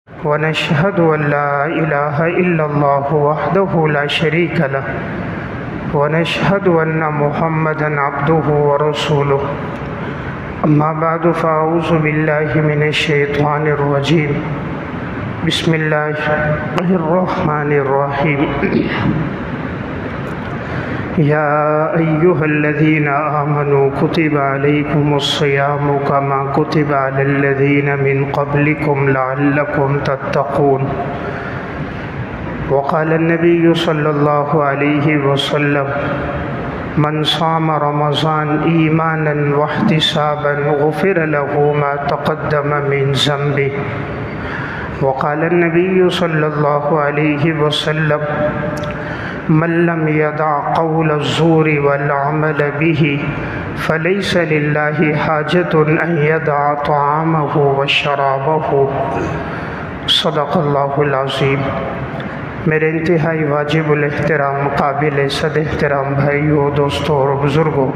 ونشهد أن لا إله إلا الله وحده لا شريك له ونشهد أن محمدا عبده ورسوله أما بعد فأعوذ بالله من الشيطان الرجيم بسم الله الرحمن الرحيم يا أيها الذين آمنوا كتب عليكم الصيام كما كتب على الذين من قبلكم لعلكم تتقون وقال النبي صلى الله عليه وسلم من صام رمضان إيمانا واحتسابا غفر له ما تقدم من ذنبه وقال النبي صلى الله عليه وسلم من لم يدع قول الزور والعمل به فليس لله حاجة أن يدع طعامه وشرابه صدق اللہ العظیم۔ میرے انتہائی واجب الاحترام قابل صد احترام بھائیوں، دوستوں اور بزرگوں،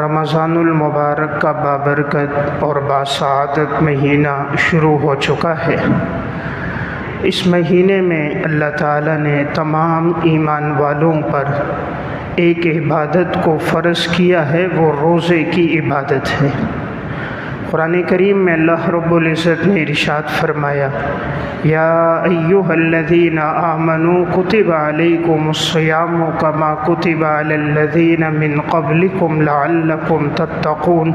رمضان المبارک کا بابرکت اور باسعادت مہینہ شروع ہو چکا ہے۔ اس مہینے میں اللہ تعالیٰ نے تمام ایمان والوں پر ایک عبادت کو فرض کیا ہے، وہ روزے کی عبادت ہے۔ قرآن کریم میں اللہ رب العزت نے ارشاد فرمایا، یا ایہا الذین آمنوا کتب علیکم الصیام کما کتب علی الذین من قبلکم لعلکم تتقون۔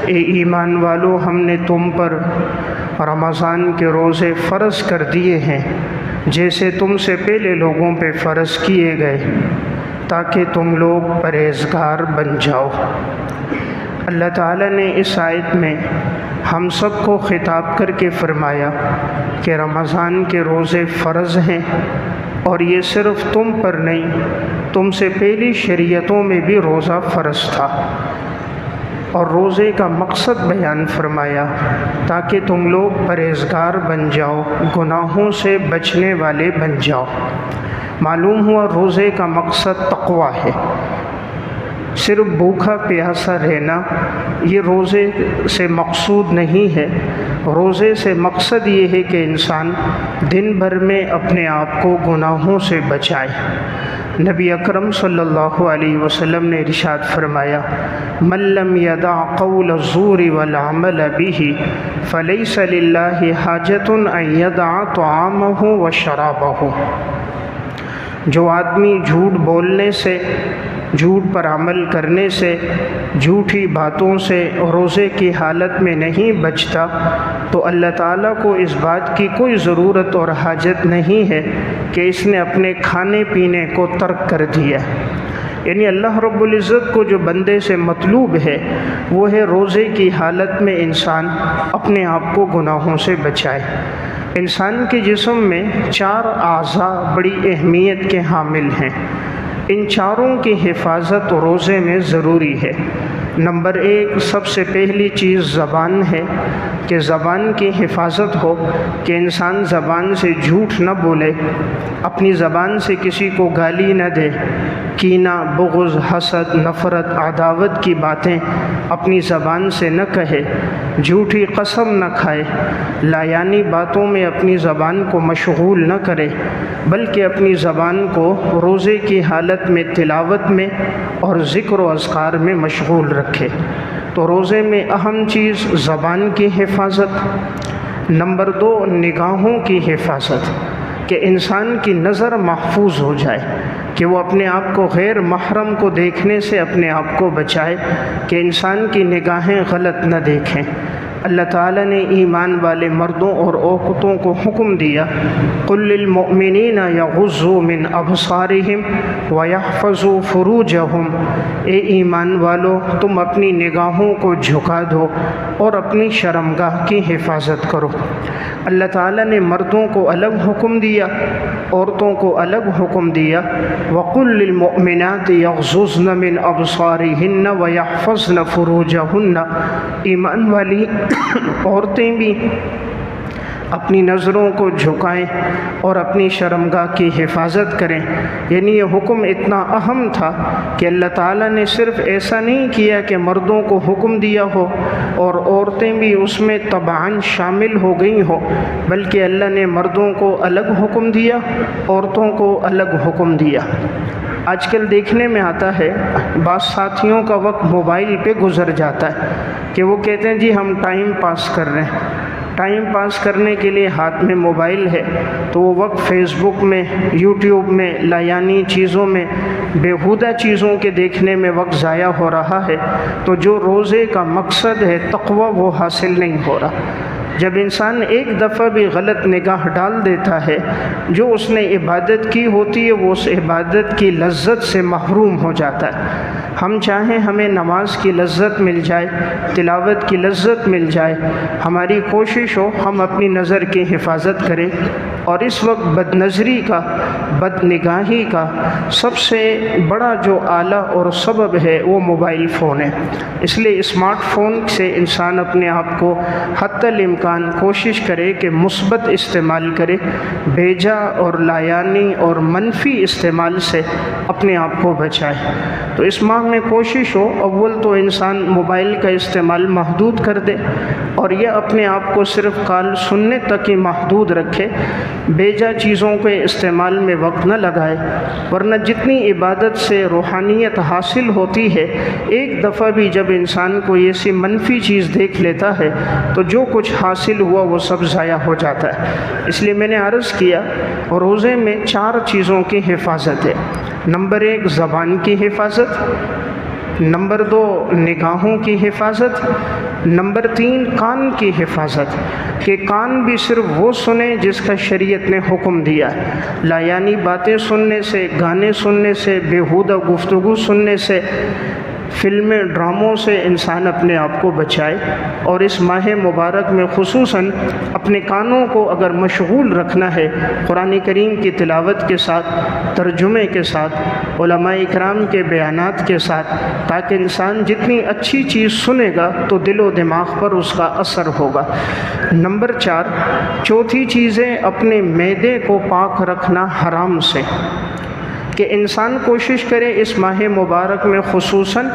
اے ایمان والو، ہم نے تم پر رمضان کے روزے فرض کر دیے ہیں جیسے تم سے پہلے لوگوں پہ فرض کیے گئے، تاکہ تم لوگ پرہیزگار بن جاؤ۔ اللہ تعالیٰ نے اس آیت میں ہم سب کو خطاب کر کے فرمایا کہ رمضان کے روزے فرض ہیں، اور یہ صرف تم پر نہیں، تم سے پہلی شریعتوں میں بھی روزہ فرض تھا، اور روزے کا مقصد بیان فرمایا تاکہ تم لوگ پرہیزگار بن جاؤ، گناہوں سے بچنے والے بن جاؤ۔ معلوم ہوا روزے کا مقصد تقویٰ ہے۔ صرف بھوکا پیاسا رہنا یہ روزے سے مقصود نہیں ہے۔ روزے سے مقصد یہ ہے کہ انسان دن بھر میں اپنے آپ کو گناہوں سے بچائے۔ نبی اکرم صلی اللہ علیہ وسلم نے ارشاد فرمایا، من لم یدع قول الزور والعمل به فلیس للہ حاجۃ ان یدع طعامہ وشرابہ۔ جو آدمی جھوٹ بولنے سے، جھوٹ پر عمل کرنے سے، جھوٹی باتوں سے روزے کی حالت میں نہیں بچتا، تو اللہ تعالیٰ کو اس بات کی کوئی ضرورت اور حاجت نہیں ہے کہ اس نے اپنے کھانے پینے کو ترک کر دیا۔ یعنی اللہ رب العزت کو جو بندے سے مطلوب ہے وہ ہے روزے کی حالت میں انسان اپنے آپ کو گناہوں سے بچائے۔ انسان کے جسم میں 4 اعضاء بڑی اہمیت کے حامل ہیں۔ ان چاروں کی حفاظت روزے میں ضروری ہے۔ نمبر 1 سب سے پہلی چیز زبان ہے، کہ زبان کی حفاظت ہو، کہ انسان زبان سے جھوٹ نہ بولے، اپنی زبان سے کسی کو گالی نہ دے، کینہ، بغض، حسد، نفرت، عداوت کی باتیں اپنی زبان سے نہ کہے، جھوٹی قسم نہ کھائے، لایانی باتوں میں اپنی زبان کو مشغول نہ کرے، بلکہ اپنی زبان کو روزے کی حالت میں تلاوت میں اور ذکر و اذکار میں مشغول رکھے۔ تو روزے میں اہم چیز زبان کی حفاظت۔ نمبر 2 نگاہوں کی حفاظت، کہ انسان کی نظر محفوظ ہو جائے، کہ وہ اپنے آپ کو غیر محرم کو دیکھنے سے اپنے آپ کو بچائے، کہ انسان کی نگاہیں غلط نہ دیکھیں۔ اللہ تعالیٰ نے ایمان والے مردوں اور عورتوں کو حکم دیا، قل للمؤمنین یغضوا من ابصارہم ویحفظوا فروجہم، اے ایمان والو تم اپنی نگاہوں کو جھکا دو اور اپنی شرمگاہ کی حفاظت کرو۔ اللہ تعالیٰ نے مردوں کو الگ حکم دیا، عورتوں کو الگ حکم دیا، وقل للمؤمنات یغضضن من ابصارہن ویحفظن فروجہن، ایمان والی عورتیں بھی اپنی نظروں کو جھکائیں اور اپنی شرمگاہ کی حفاظت کریں۔ یعنی یہ حکم اتنا اہم تھا کہ اللہ تعالیٰ نے صرف ایسا نہیں کیا کہ مردوں کو حکم دیا ہو اور عورتیں بھی اس میں تبعاً شامل ہو گئی ہو، بلکہ اللہ نے مردوں کو الگ حکم دیا، عورتوں کو الگ حکم دیا۔ آج کل دیکھنے میں آتا ہے بعض ساتھیوں کا وقت موبائل پہ گزر جاتا ہے کہ وہ کہتے ہیں جی ہم ٹائم پاس کر رہے ہیں۔ ٹائم پاس کرنے کے لیے ہاتھ میں موبائل ہے تو وہ وقت فیس بک میں، یوٹیوب میں، لایانی چیزوں میں، بیہودہ چیزوں کے دیکھنے میں وقت ضائع ہو رہا ہے، تو جو روزے کا مقصد ہے تقویٰ وہ حاصل نہیں ہو رہا۔ جب انسان ایک دفعہ بھی غلط نگاہ ڈال دیتا ہے، جو اس نے عبادت کی ہوتی ہے وہ اس عبادت کی لذت سے محروم ہو جاتا ہے۔ ہم چاہیں ہمیں نماز کی لذت مل جائے، تلاوت کی لذت مل جائے، ہماری کوشش ہو ہم اپنی نظر کی حفاظت کریں، اور اس وقت بد نظری کا، بد نگاہی کا سب سے بڑا جو آلہ اور سبب ہے وہ موبائل فون ہے۔ اس لیے اسمارٹ فون سے انسان اپنے آپ کو حتی الامکان کوشش کرے کہ مثبت استعمال کرے، بیجا اور لایانی اور منفی استعمال سے اپنے آپ کو بچائے۔ تو اس ماہ میں کوشش ہو اول تو انسان موبائل کا استعمال محدود کر دے، اور یہ اپنے آپ کو صرف کال سننے تک ہی محدود رکھے، بیجا چیزوں کے استعمال میں وقت نہ لگائے، ورنہ جتنی عبادت سے روحانیت حاصل ہوتی ہے، ایک دفعہ بھی جب انسان کو ایسی منفی چیز دیکھ لیتا ہے تو جو کچھ حاصل ہوا وہ سب ضائع ہو جاتا ہے۔ اس لیے میں نے عرض کیا روزے میں 4 چیزوں کی حفاظت ہے۔ نمبر 1 زبان کی حفاظت، نمبر 2 نگاہوں کی حفاظت، نمبر 3 کان کی حفاظت، کہ کان بھی صرف وہ سنیں جس کا شریعت نے حکم دیا ہے۔ لایانی باتیں سننے سے، گانے سننے سے، بیہودہ گفتگو سننے سے، فلمیں، ڈراموں سے انسان اپنے آپ کو بچائے، اور اس ماہ مبارک میں خصوصاً اپنے کانوں کو اگر مشغول رکھنا ہے قرآن کریم کی تلاوت کے ساتھ، ترجمے کے ساتھ، علماء اکرام کے بیانات کے ساتھ، تاکہ انسان جتنی اچھی چیز سنے گا تو دل و دماغ پر اس کا اثر ہوگا۔ نمبر 4 چوتھی چیزیں اپنے معدے کو پاک رکھنا حرام سے، کہ انسان کوشش کرے اس ماہ مبارک میں خصوصاً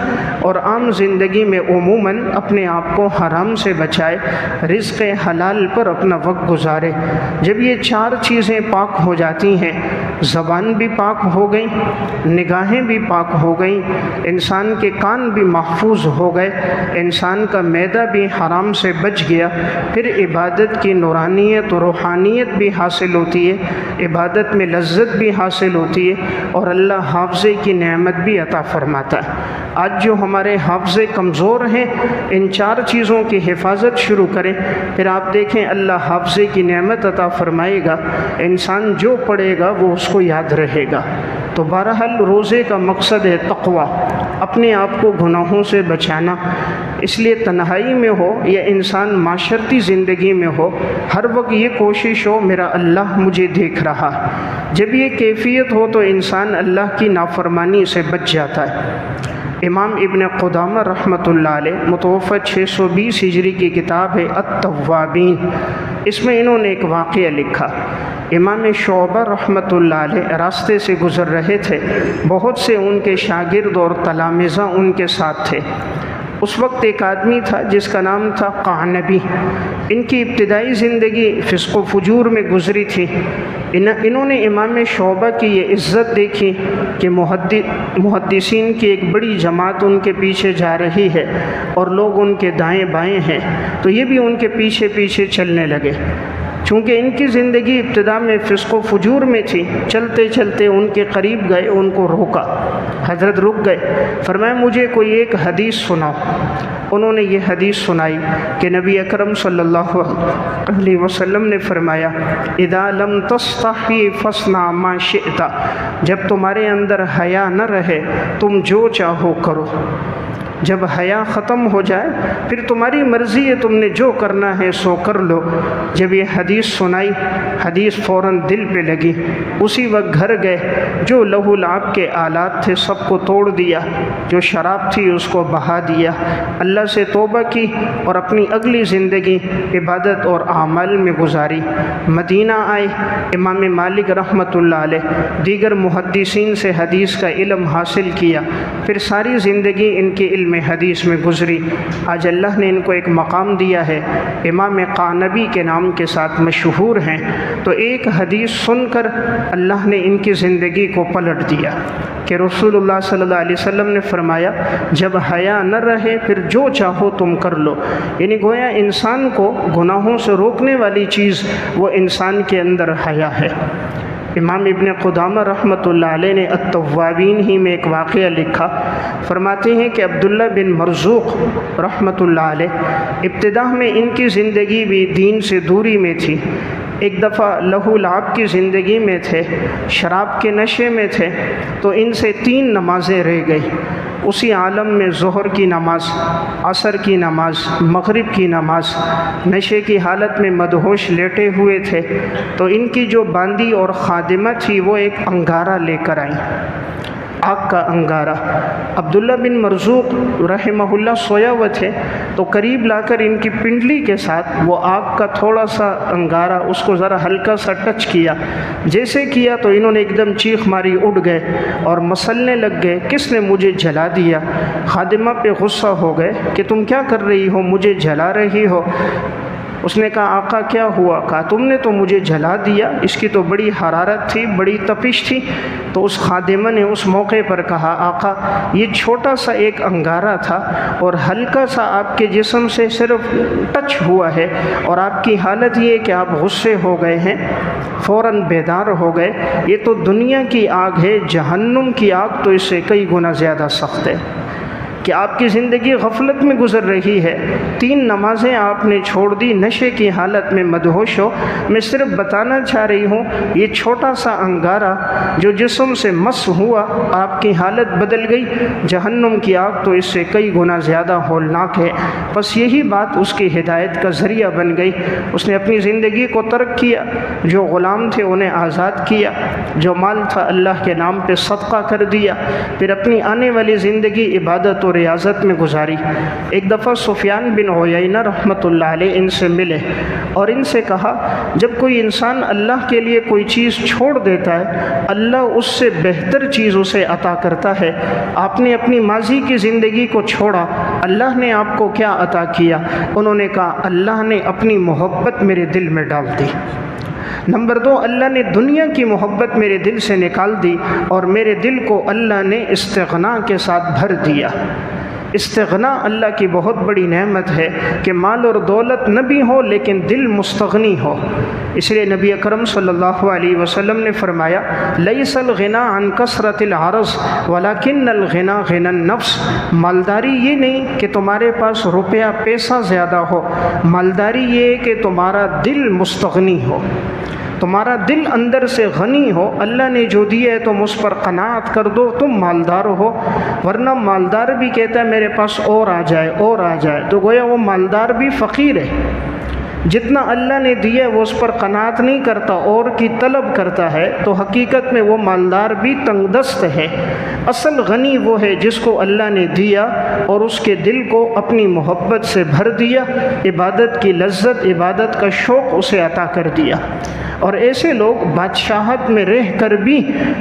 اور عام زندگی میں عموماً اپنے آپ کو حرام سے بچائے، رزق حلال پر اپنا وقت گزارے۔ جب یہ 4 چیزیں پاک ہو جاتی ہیں، زبان بھی پاک ہو گئی، نگاہیں بھی پاک ہو گئیں، انسان کے کان بھی محفوظ ہو گئے، انسان کا معدہ بھی حرام سے بچ گیا، پھر عبادت کی نورانیت و روحانیت بھی حاصل ہوتی ہے، عبادت میں لذت بھی حاصل ہوتی ہے، اور اللہ حافظے کی نعمت بھی عطا فرماتا ہے۔ آج جو ہمارے حافظے کمزور ہیں، ان 4 چیزوں کی حفاظت شروع کریں، پھر آپ دیکھیں اللہ حافظے کی نعمت عطا فرمائے گا، انسان جو پڑھے گا وہ اس کو یاد رہے گا۔ تو بہرحال روزے کا مقصد ہے تقویٰ، اپنے آپ کو گناہوں سے بچانا، اس لیے تنہائی میں ہو یا انسان معاشرتی زندگی میں ہو، ہر وقت یہ کوشش ہو میرا اللہ مجھے دیکھ رہا۔ جب یہ کیفیت ہو تو انسان اللہ کی نافرمانی سے بچ جاتا ہے۔ امام ابن قدامہ رحمۃ اللہ علیہ متوفی 620 ہجری کی کتاب ہے التوابین، اس میں انہوں نے ایک واقعہ لکھا۔ امام شعبہ رحمۃ اللہ علیہ راستے سے گزر رہے تھے، بہت سے ان کے شاگرد اور تلامذہ ان کے ساتھ تھے۔ اس وقت ایک آدمی تھا جس کا نام تھا قعنبی، ان کی ابتدائی زندگی فسق و فجور میں گزری تھی۔ انہوں نے امام شعبہ کی یہ عزت دیکھی کہ محدثین کی ایک بڑی جماعت ان کے پیچھے جا رہی ہے اور لوگ ان کے دائیں بائیں ہیں، تو یہ بھی ان کے پیچھے پیچھے چلنے لگے۔ چونکہ ان کی زندگی ابتدا میں فسق و فجور میں تھی، چلتے چلتے ان کے قریب گئے، ان کو روکا، حضرت رک گئے، فرمایا مجھے کوئی ایک حدیث سناؤ۔ انہوں نے یہ حدیث سنائی کہ نبی اکرم صلی اللہ علیہ وسلم نے فرمایا اذا لم تستحی فاصنع ما شئت، جب تمہارے اندر حیا نہ رہے تم جو چاہو کرو۔ جب حیا ختم ہو جائے پھر تمہاری مرضی ہے، تم نے جو کرنا ہے سو کر لو۔ جب یہ حدیث سنائی، حدیث فوراً دل پہ لگی، اسی وقت گھر گئے، جو لہو لعب کے آلات تھے سب کو توڑ دیا، جو شراب تھی اس کو بہا دیا، اللہ سے توبہ کی اور اپنی اگلی زندگی عبادت اور اعمال میں گزاری۔ مدینہ آئے، امام مالک رحمۃ اللہ علیہ دیگر محدثین سے حدیث کا علم حاصل کیا، پھر ساری زندگی ان کے علم حدیث میں گزری۔ آج اللہ نے ان کو ایک مقام دیا ہے، امام قانبی کے نام کے ساتھ مشہور ہیں۔ تو ایک حدیث سن کر اللہ نے ان کی زندگی کو پلٹ دیا کہ رسول اللہ صلی اللہ علیہ وسلم نے فرمایا جب حیا نہ رہے پھر جو چاہو تم کر لو، یعنی گویا انسان کو گناہوں سے روکنے والی چیز وہ انسان کے اندر حیا ہے۔ امام ابن قدامہ رحمۃ اللہ علیہ نے التوابین ہی میں ایک واقعہ لکھا، فرماتے ہیں کہ عبداللہ بن مرزوق رحمۃ اللہ علیہ ابتدا میں ان کی زندگی بھی دین سے دوری میں تھی۔ ایک دفعہ لہو لعب کی زندگی میں تھے، شراب کے نشے میں تھے، تو ان سے 3 نمازیں رہ گئی۔ اسی عالم میں ظہر کی نماز، عصر کی نماز، مغرب کی نماز، نشے کی حالت میں مدہوش لیٹے ہوئے تھے، تو ان کی جو باندی اور خادمہ تھی وہ ایک انگارہ لے کر آئیں، آگ کا انگارہ۔ عبداللہ بن مرزوق رحمہ اللہ سویا ہوئے تھے، تو قریب لا کر ان کی پنڈلی کے ساتھ وہ آگ کا تھوڑا سا انگارہ اس کو ذرا ہلکا سا ٹچ کیا، جیسے کیا تو انہوں نے ایک دم چیخ ماری، اٹھ گئے اور مسلنے لگ گئے، کس نے مجھے جلا دیا؟ خادمہ پہ غصہ ہو گئے کہ تم کیا کر رہی ہو، مجھے جلا رہی ہو؟ اس نے کہا آقا کیا ہوا؟ کہا تم نے تو مجھے جلا دیا، اس کی تو بڑی حرارت تھی، بڑی تپش تھی۔ تو اس خادمہ نے اس موقع پر کہا آقا یہ چھوٹا سا ایک انگارہ تھا اور ہلکا سا آپ کے جسم سے صرف ٹچ ہوا ہے، اور آپ کی حالت یہ ہے کہ آپ غصے ہو گئے ہیں، فوراً بیدار ہو گئے۔ یہ تو دنیا کی آگ ہے، جہنم کی آگ تو اس سے کئی گنا زیادہ سخت ہے کہ آپ کی زندگی غفلت میں گزر رہی ہے، 3 نمازیں آپ نے چھوڑ دی، نشے کی حالت میں مدہوش ہو۔ میں صرف بتانا چاہ رہی ہوں یہ چھوٹا سا انگارہ جو جسم سے مس ہوا آپ کی حالت بدل گئی، جہنم کی آگ تو اس سے کئی گنا زیادہ ہولناک ہے۔ بس یہی بات اس کی ہدایت کا ذریعہ بن گئی، اس نے اپنی زندگی کو ترک کیا، جو غلام تھے انہیں آزاد کیا، جو مال تھا اللہ کے نام پہ صدقہ کر دیا، پھر اپنی آنے والی زندگی عبادت ریاضت میں گزاری۔ ایک دفعہ سفیان بن عیینہ رحمۃ اللہ علیہ ان سے ملے اور ان سے کہا جب کوئی انسان اللہ کے لیے کوئی چیز چھوڑ دیتا ہے اللہ اس سے بہتر چیز اسے عطا کرتا ہے۔ آپ نے اپنی ماضی کی زندگی کو چھوڑا، اللہ نے آپ کو کیا عطا کیا؟ انہوں نے کہا اللہ نے اپنی محبت میرے دل میں ڈال دی۔ نمبر 2، اللہ نے دنیا کی محبت میرے دل سے نکال دی اور میرے دل کو اللہ نے استغنا کے ساتھ بھر دیا۔ استغنا اللہ کی بہت بڑی نعمت ہے کہ مال اور دولت نہ بھی ہو لیکن دل مستغنی ہو۔ اس لیے نبی اکرم صلی اللہ علیہ وسلم نے فرمایا لیس الغنا عن کثرت العرض ولکن الغنا غنى النفس۔ مالداری یہ نہیں کہ تمہارے پاس روپیہ پیسہ زیادہ ہو، مالداری یہ ہے کہ تمہارا دل مستغنی ہو، تمہارا دل اندر سے غنی ہو، اللہ نے جو دیا ہے تم اس پر قناعت کر دو، تم مالدار ہو۔ ورنہ مالدار بھی کہتا ہے میرے پاس اور آ جائے اور آ جائے، تو گویا وہ مالدار بھی فقیر ہے۔ جتنا اللہ نے دیا وہ اس پر قناعت نہیں کرتا، اور کی طلب کرتا ہے، تو حقیقت میں وہ مالدار بھی تنگ دست ہے۔ اصل غنی وہ ہے جس کو اللہ نے دیا اور اس کے دل کو اپنی محبت سے بھر دیا، عبادت کی لذت، عبادت کا شوق اسے عطا کر دیا۔ اور ایسے لوگ بادشاہت میں رہ کر بھی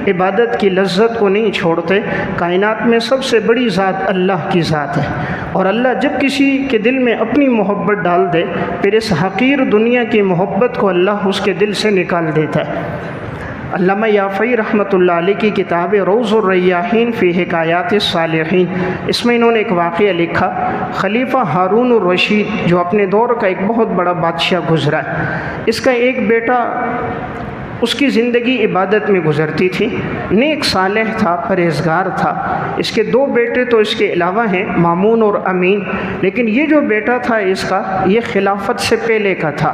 عبادت کی لذت کو نہیں چھوڑتے۔ کائنات میں سب سے بڑی ذات اللہ کی ذات ہے، اور اللہ جب کسی کے دل میں اپنی محبت ڈال دے پھر اس حقیر دنیا کی محبت کو اللہ اس کے دل سے نکال دیتا ہے۔ علامہ یافعی رحمۃ اللہ علیہ کی کتاب روض الریاحین فی حکایات الصالحین، اس میں انہوں نے ایک واقعہ لکھا۔ خلیفہ ہارون الرشید جو اپنے دور کا ایک بہت بڑا بادشاہ گزرا ہے، اس کا ایک بیٹا، اس کی زندگی عبادت میں گزرتی تھی، نیک صالح تھا، پرہیزگار تھا۔ اس کے 2 بیٹے تو اس کے علاوہ ہیں، مامون اور امین، لیکن یہ جو بیٹا تھا اس کا، یہ خلافت سے پہلے کا تھا۔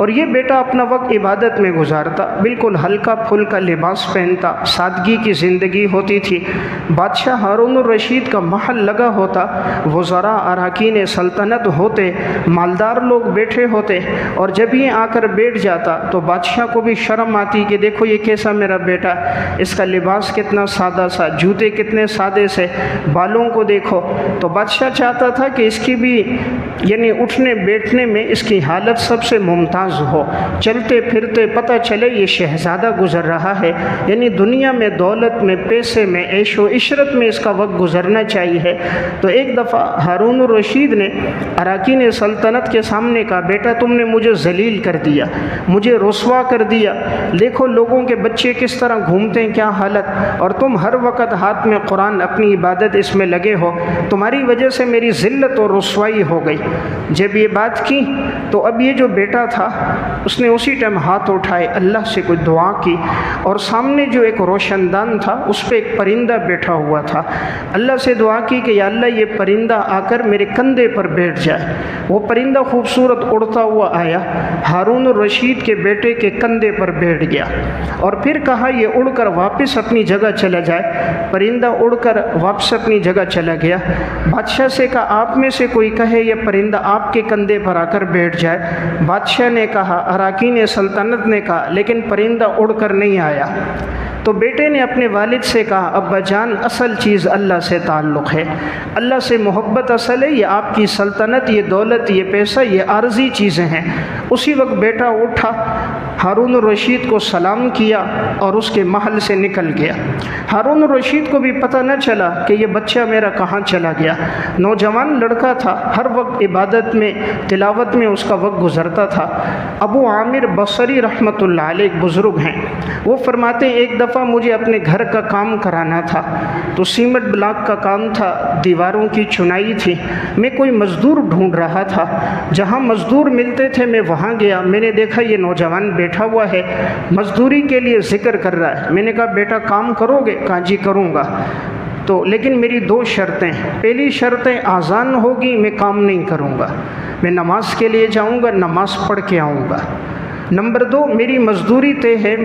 اور یہ بیٹا اپنا وقت عبادت میں گزارتا، بالکل ہلکا پھلکا لباس پہنتا، سادگی کی زندگی ہوتی تھی۔ بادشاہ ہارون الرشید کا محل لگا ہوتا، وزراء اراکین سلطنت ہوتے، مالدار لوگ بیٹھے ہوتے، اور جب یہ آ کر بیٹھ جاتا تو بادشاہ کو بھی شرم آتی کہ دیکھو یہ کیسا میرا بیٹا، اس کا لباس کتنا سادہ سا، جوتے کتنے سادے سے، بالوں کو دیکھو۔ تو بادشاہ چاہتا تھا کہ اس کی بھی یعنی اٹھنے بیٹھنے میں اس کی حالت سب سے ممتاز ہو، چلتے پھرتے پتہ چلے یہ شہزادہ گزر رہا ہے، یعنی دنیا میں دولت میں پیسے میں عیش و عشرت میں اس کا وقت گزرنا چاہیے۔ تو ایک دفعہ ہارون الرشید نے اراکین سلطنت کے سامنے کہا، بیٹا تم نے مجھے ذلیل کر دیا، مجھے رسوا کر دیا، دیکھو لوگوں کے بچے کس طرح گھومتے ہیں، کیا حالت، اور تم ہر وقت ہاتھ میں قرآن، اپنی عبادت اس میں لگے ہو، تمہاری وجہ سے میری ذلت اور رسوائی ہو گئی۔ جب یہ بات کی تو اب یہ جو بیٹا تھا اس نے اسی ٹائم ہاتھ اٹھائے، اللہ سے کوئی دعا کی، اور سامنے جو ایک روشن دان تھا اس پہ ایک پرندہ بیٹھا ہوا تھا، اللہ سے دعا کی کہ یا اللہ یہ پرندہ آ کر میرے کندھے پر بیٹھ جائے۔ وہ پرندہ خوبصورت اڑتا ہوا آیا، ہارون الرشید کے بیٹے کے کندھے پر بیٹھ گیا، اور پھر کہا یہ اڑ کر واپس اپنی جگہ چلا جائے۔ پرندہ اڑ کر واپس اپنی جگہ چلا گیا۔ بادشاہ سے کہا آپ میں سے کوئی کہے یہ پرندہ آپ کے کندھے پر آ کر بیٹھ جائے۔ بادشاہ نے کہا، اراکین سلطنت نے کہا، لیکن پرندہ اڑ کر نہیں آیا۔ تو بیٹے نے اپنے والد سے کہا، ابا جان اصل چیز اللہ سے تعلق ہے، اللہ سے محبت اصل ہے، یہ آپ کی سلطنت، یہ دولت، یہ پیسہ، یہ عارضی چیزیں ہیں۔ اسی وقت بیٹا اٹھا، ہارون الرشید کو سلام کیا اور اس کے محل سے نکل گیا۔ ہارون الرشید کو بھی پتہ نہ چلا کہ یہ بچہ میرا کہاں چلا گیا۔ نوجوان لڑکا تھا، ہر وقت عبادت میں تلاوت میں اس کا وقت گزرتا تھا۔ ابو عامر بصری رحمۃ اللہ علیہ ایک بزرگ ہیں، وہ فرماتے ہیں ایک دفعہ مجھے اپنے گھر کا کام کرانا تھا، تو سیمنٹ بلاک کا کام تھا، دیواروں کی چنائی تھی، میں کوئی مزدور ڈھونڈ رہا تھا، جہاں مزدور ملتے تھے میں وہاں گیا، میں نے دیکھا یہ نوجوان بیٹھا ہوا ہے، مزدوری کے لیے ذکر کر رہا ہے۔ میں نے کہا بیٹا کام کرو گے؟ کہا جی کروں گا، تو لیکن میری دو شرطیں، پہلی شرط آذان ہوگی میں کام نہیں کروں گا، میں نماز کے لیے جاؤں گا، نماز پڑھ کے آؤں گا۔ نمبر دو، میری مزدوری طے ہے،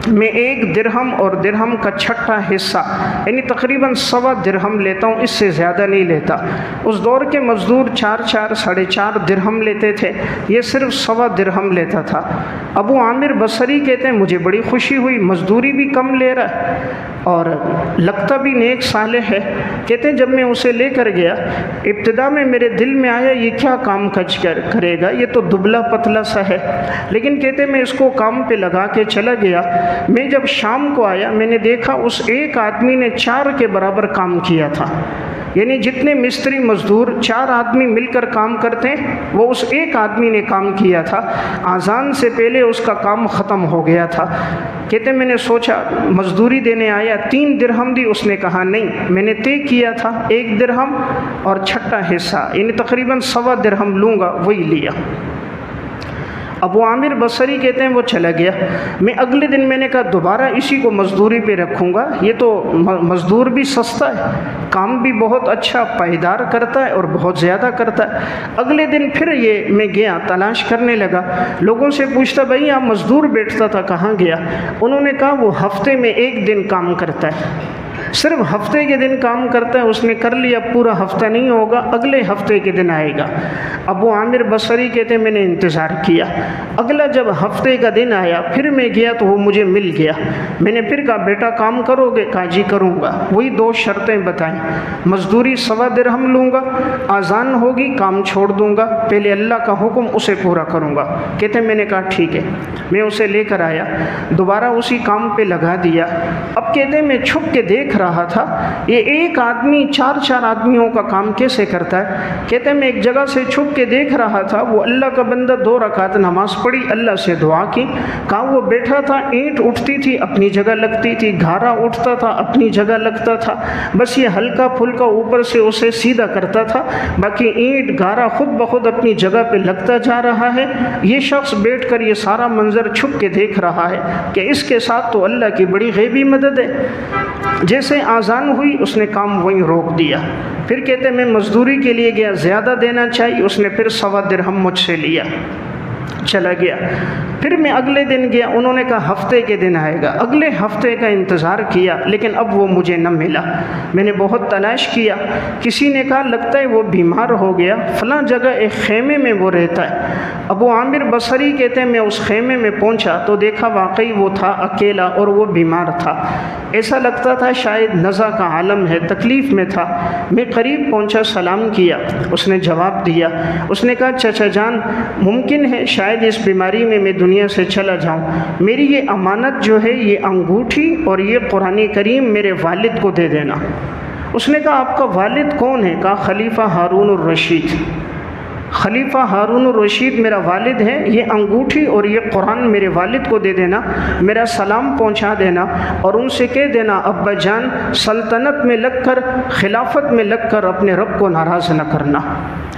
میں 1 درہم اور درہم کا چھٹا حصہ یعنی تقریباً 1.25 درہم لیتا ہوں، اس سے زیادہ نہیں لیتا۔ اس دور کے مزدور 4 ساڑھے 4 درہم لیتے تھے، یہ صرف 1.25 درہم لیتا تھا۔ ابو عامر بصری کہتے ہیں مجھے بڑی خوشی ہوئی، مزدوری بھی کم لے رہا ہے اور لگتا بھی نیک صالح ہے۔ کہتے ہیں جب میں اسے لے کر گیا، ابتدا میں میرے دل میں آیا یہ کیا کام کج کرے گا، یہ تو دبلا پتلا سا ہے، لیکن کہتے ہیں میں اس کو کام پہ لگا کے چلا گیا۔ میں جب شام کو آیا میں نے دیکھا اس ایک آدمی نے 4 کے برابر کام کیا تھا، یعنی جتنے مستری مزدور 4 آدمی مل کر کام کرتے ہیں وہ اس ایک آدمی نے کام کیا تھا، آذان سے پہلے اس کا کام ختم ہو گیا تھا۔ کہتے میں نے سوچا مزدوری دینے آیا، 3 درہم دی، اس نے کہا نہیں، میں نے طے کیا تھا 1 درہم اور چھٹا حصہ یعنی تقریباً 1.25 درہم لوں گا، وہی لیا۔ ابو عامر بصری کہتے ہیں وہ چلا گیا۔ میں اگلے دن میں نے کہا دوبارہ اسی کو مزدوری پہ رکھوں گا، یہ تو مزدور بھی سستا ہے، کام بھی بہت اچھا پائیدار کرتا ہے اور بہت زیادہ کرتا ہے۔ اگلے دن پھر یہ میں گیا، تلاش کرنے لگا، لوگوں سے پوچھتا بھائی آپ مزدور بیٹھتا تھا کہاں گیا؟ انہوں نے کہا وہ ہفتے میں 1 دن کام کرتا ہے، صرف ہفتے کے دن کام کرتا ہے، اس نے کر لیا، پورا ہفتہ نہیں ہوگا، اگلے ہفتے کے دن آئے گا۔ ابو عامر بصری کہتے ہیں میں نے انتظار کیا، اگلا جب ہفتے کا دن آیا پھر میں گیا تو وہ مجھے مل گیا۔ میں نے پھر کہا بیٹا کام کرو گے؟ کہا جی کروں گا۔ وہی 2 شرطیں بتائیں، مزدوری 1.25 درہم لوں گا، آذان ہوگی کام چھوڑ دوں گا، پہلے اللہ کا حکم اسے پورا کروں گا۔ کہتے ہیں میں نے کہا ٹھیک ہے، میں اسے لے کر آیا، دوبارہ اسی کام پہ لگا دیا۔ اب کہتے ہیں میں چھپ کے دیکھ رہا تھا یہ ایک آدمی 4 آدمیوں کا کام کیسے کرتا ہے۔ کہتے ہیں میں ایک جگہ سے چھپ کے دیکھ رہا تھا، وہ اللہ کا بندہ 2 رکعت نماز پڑھی، اللہ سے دعا کی، کہا وہ بیٹھا تھا، اینٹ اٹھتی تھی اپنی جگہ لگتی تھی، گھارا اٹھتا تھا اپنی جگہ لگتا تھا، بس یہ ہلکا پھلکا اوپر سے اسے سیدھا کرتا تھا، باقی اینٹ گھارا خود بخود اپنی جگہ پہ لگتا جا رہا ہے۔ یہ شخص بیٹھ کر یہ سارا منظر چھپ کے دیکھ رہا ہے کہ اس کے ساتھ تو اللہ کی بڑی غیبی مدد ہے۔ جیسے آذان ہوئی اس نے کام وہیں روک دیا۔ پھر کہتے میں مزدوری کے لیے گیا، زیادہ دینا چاہیے، اس نے پھر 1.25 درہم مجھ سے لیا۔ چلا گیا۔ پھر میں اگلے دن گیا، انہوں نے کہا ہفتے کے دن آئے گا۔ اگلے ہفتے کا انتظار کیا لیکن اب وہ مجھے نہ ملا۔ میں نے بہت تلاش کیا، کسی نے کہا لگتا ہے وہ بیمار ہو گیا، فلاں جگہ ایک خیمے میں وہ رہتا ہے۔ ابو عامر بصری کہتے ہیں میں اس خیمے میں پہنچا تو دیکھا واقعی وہ تھا اکیلا اور وہ بیمار تھا، ایسا لگتا تھا شاید نزع کا عالم ہے، تکلیف میں تھا۔ میں قریب پہنچا، سلام کیا، اس نے جواب دیا، اس نے کہا چچا جان ممکن ہے شاید اس بیماری میں دنیا سے چلا جاؤں، میری یہ امانت جو ہے یہ انگوٹھی اور یہ قرآن کریم میرے والد کو دے دینا۔ اس نے کہا آپ کا والد کون ہے؟ کہا خلیفہ ہارون الرشید۔ خلیفہ ہارون الرشید میرا والد ہے، یہ انگوٹھی اور یہ قرآن میرے والد کو دے دینا، میرا سلام پہنچا دینا اور ان سے کہہ دینا ابا جان سلطنت میں لگ کر، خلافت میں لگ کر اپنے رب کو ناراض نہ کرنا۔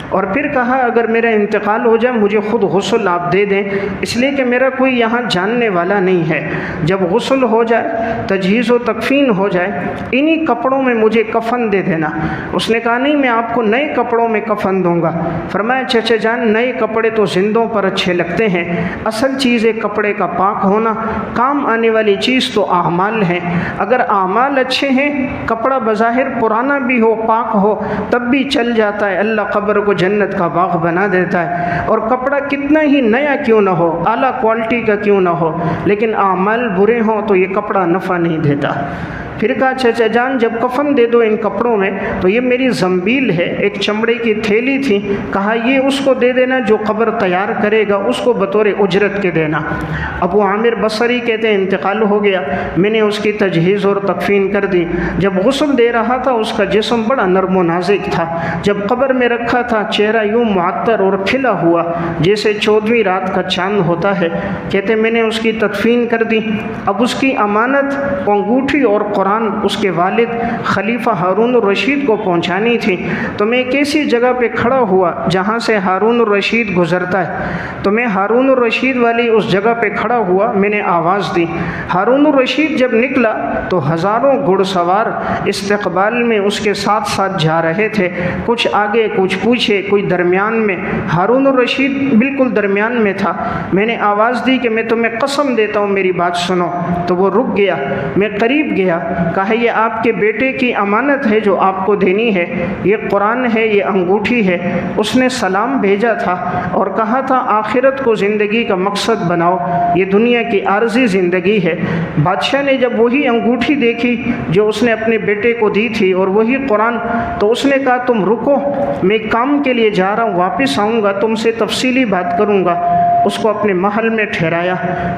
اور پھر کہا اگر میرا انتقال ہو جائے مجھے خود غسل آپ دے دیں، اس لیے کہ میرا کوئی یہاں جاننے والا نہیں ہے، جب غسل ہو جائے، تجہیز و تکفین ہو جائے، انہی کپڑوں میں مجھے کفن دے دینا۔ اس نے کہا نہیں میں آپ کو نئے کپڑوں میں کفن دوں گا۔ فرمایا چچا جان نئے کپڑے تو زندوں پر اچھے لگتے ہیں، اصل چیز ہے کپڑے کا پاک ہونا، کام آنے والی چیز تو اعمال ہے، اگر اعمال اچھے ہیں کپڑا بظاہر پرانا بھی ہو پاک ہو تب بھی چل جاتا ہے، اللہ قبر کو جنت کا باغ بنا دیتا ہے، اور کپڑا کتنا ہی نیا کیوں نہ ہو، اعلیٰ کوالٹی کا کیوں نہ ہو، لیکن اعمال برے ہوں تو یہ کپڑا نفع نہیں دیتا۔ پھر کہا چچا جان جب کفن دے دو ان کپڑوں میں تو یہ میری زنبیل ہے، ایک چمڑے کی تھیلی تھی، کہا یہ اس کو دے دینا جو قبر تیار کرے گا، اس کو بطور اجرت کے دینا۔ ابو عامر بصری کہتے ہیں انتقال ہو گیا، میں نے اس کی تجہیز اور تکفین کر دی۔ جب غسل دے رہا تھا اس کا جسم بڑا نرم و نازک تھا، جب قبر میں رکھا تھا چہرہ یوں معطر اور کھلا ہوا جیسے 14ویں رات کا چاند ہوتا ہے۔ کہتے میں نے اس کی تدفین کر دی۔ اب اس کی امانت انگوٹھی اور قرآن اس کے والد خلیفہ ہارون الرشید کو پہنچانی تھی، تو میں ایک ایسی جگہ پہ کھڑا ہوا جہاں سے ہارون الرشید گزرتا ہے، تو میں ہارون الرشید والی اس جگہ پہ کھڑا ہوا، میں نے آواز دی۔ ہارون الرشید جب نکلا تو ہزاروں گھڑ سوار استقبال میں اس کے ساتھ ساتھ جا رہے تھے، کچھ آگے کچھ پیچھے کوئی درمیان میں، ہارون الرشید بالکل درمیان میں تھا۔ میں نے آواز دی کہ میں تمہیں قسم دیتا ہوں میری بات سنو، تو وہ رک گیا۔ میں قریب گیا، کہا یہ آپ کے بیٹے کی امانت ہے جو آپ کو دینی ہے، یہ قرآن ہے، یہ انگوٹھی ہے۔ اس نے سلام بھیجا تھا اور کہا تھا آخرت کو زندگی کا مقصد بناؤ، یہ دنیا کی عارضی زندگی ہے۔ بادشاہ نے جب وہی انگوٹھی دیکھی جو اس نے اپنے بیٹے کو دی تھی اور وہی قرآن، تو اس نے کہا تم رکو، میں کام کے لیے جا رہا ہوں، واپس آؤں گا تم سے تفصیلی بات کروں گا۔ اس کو اپنے محل میں ٹھہرایا۔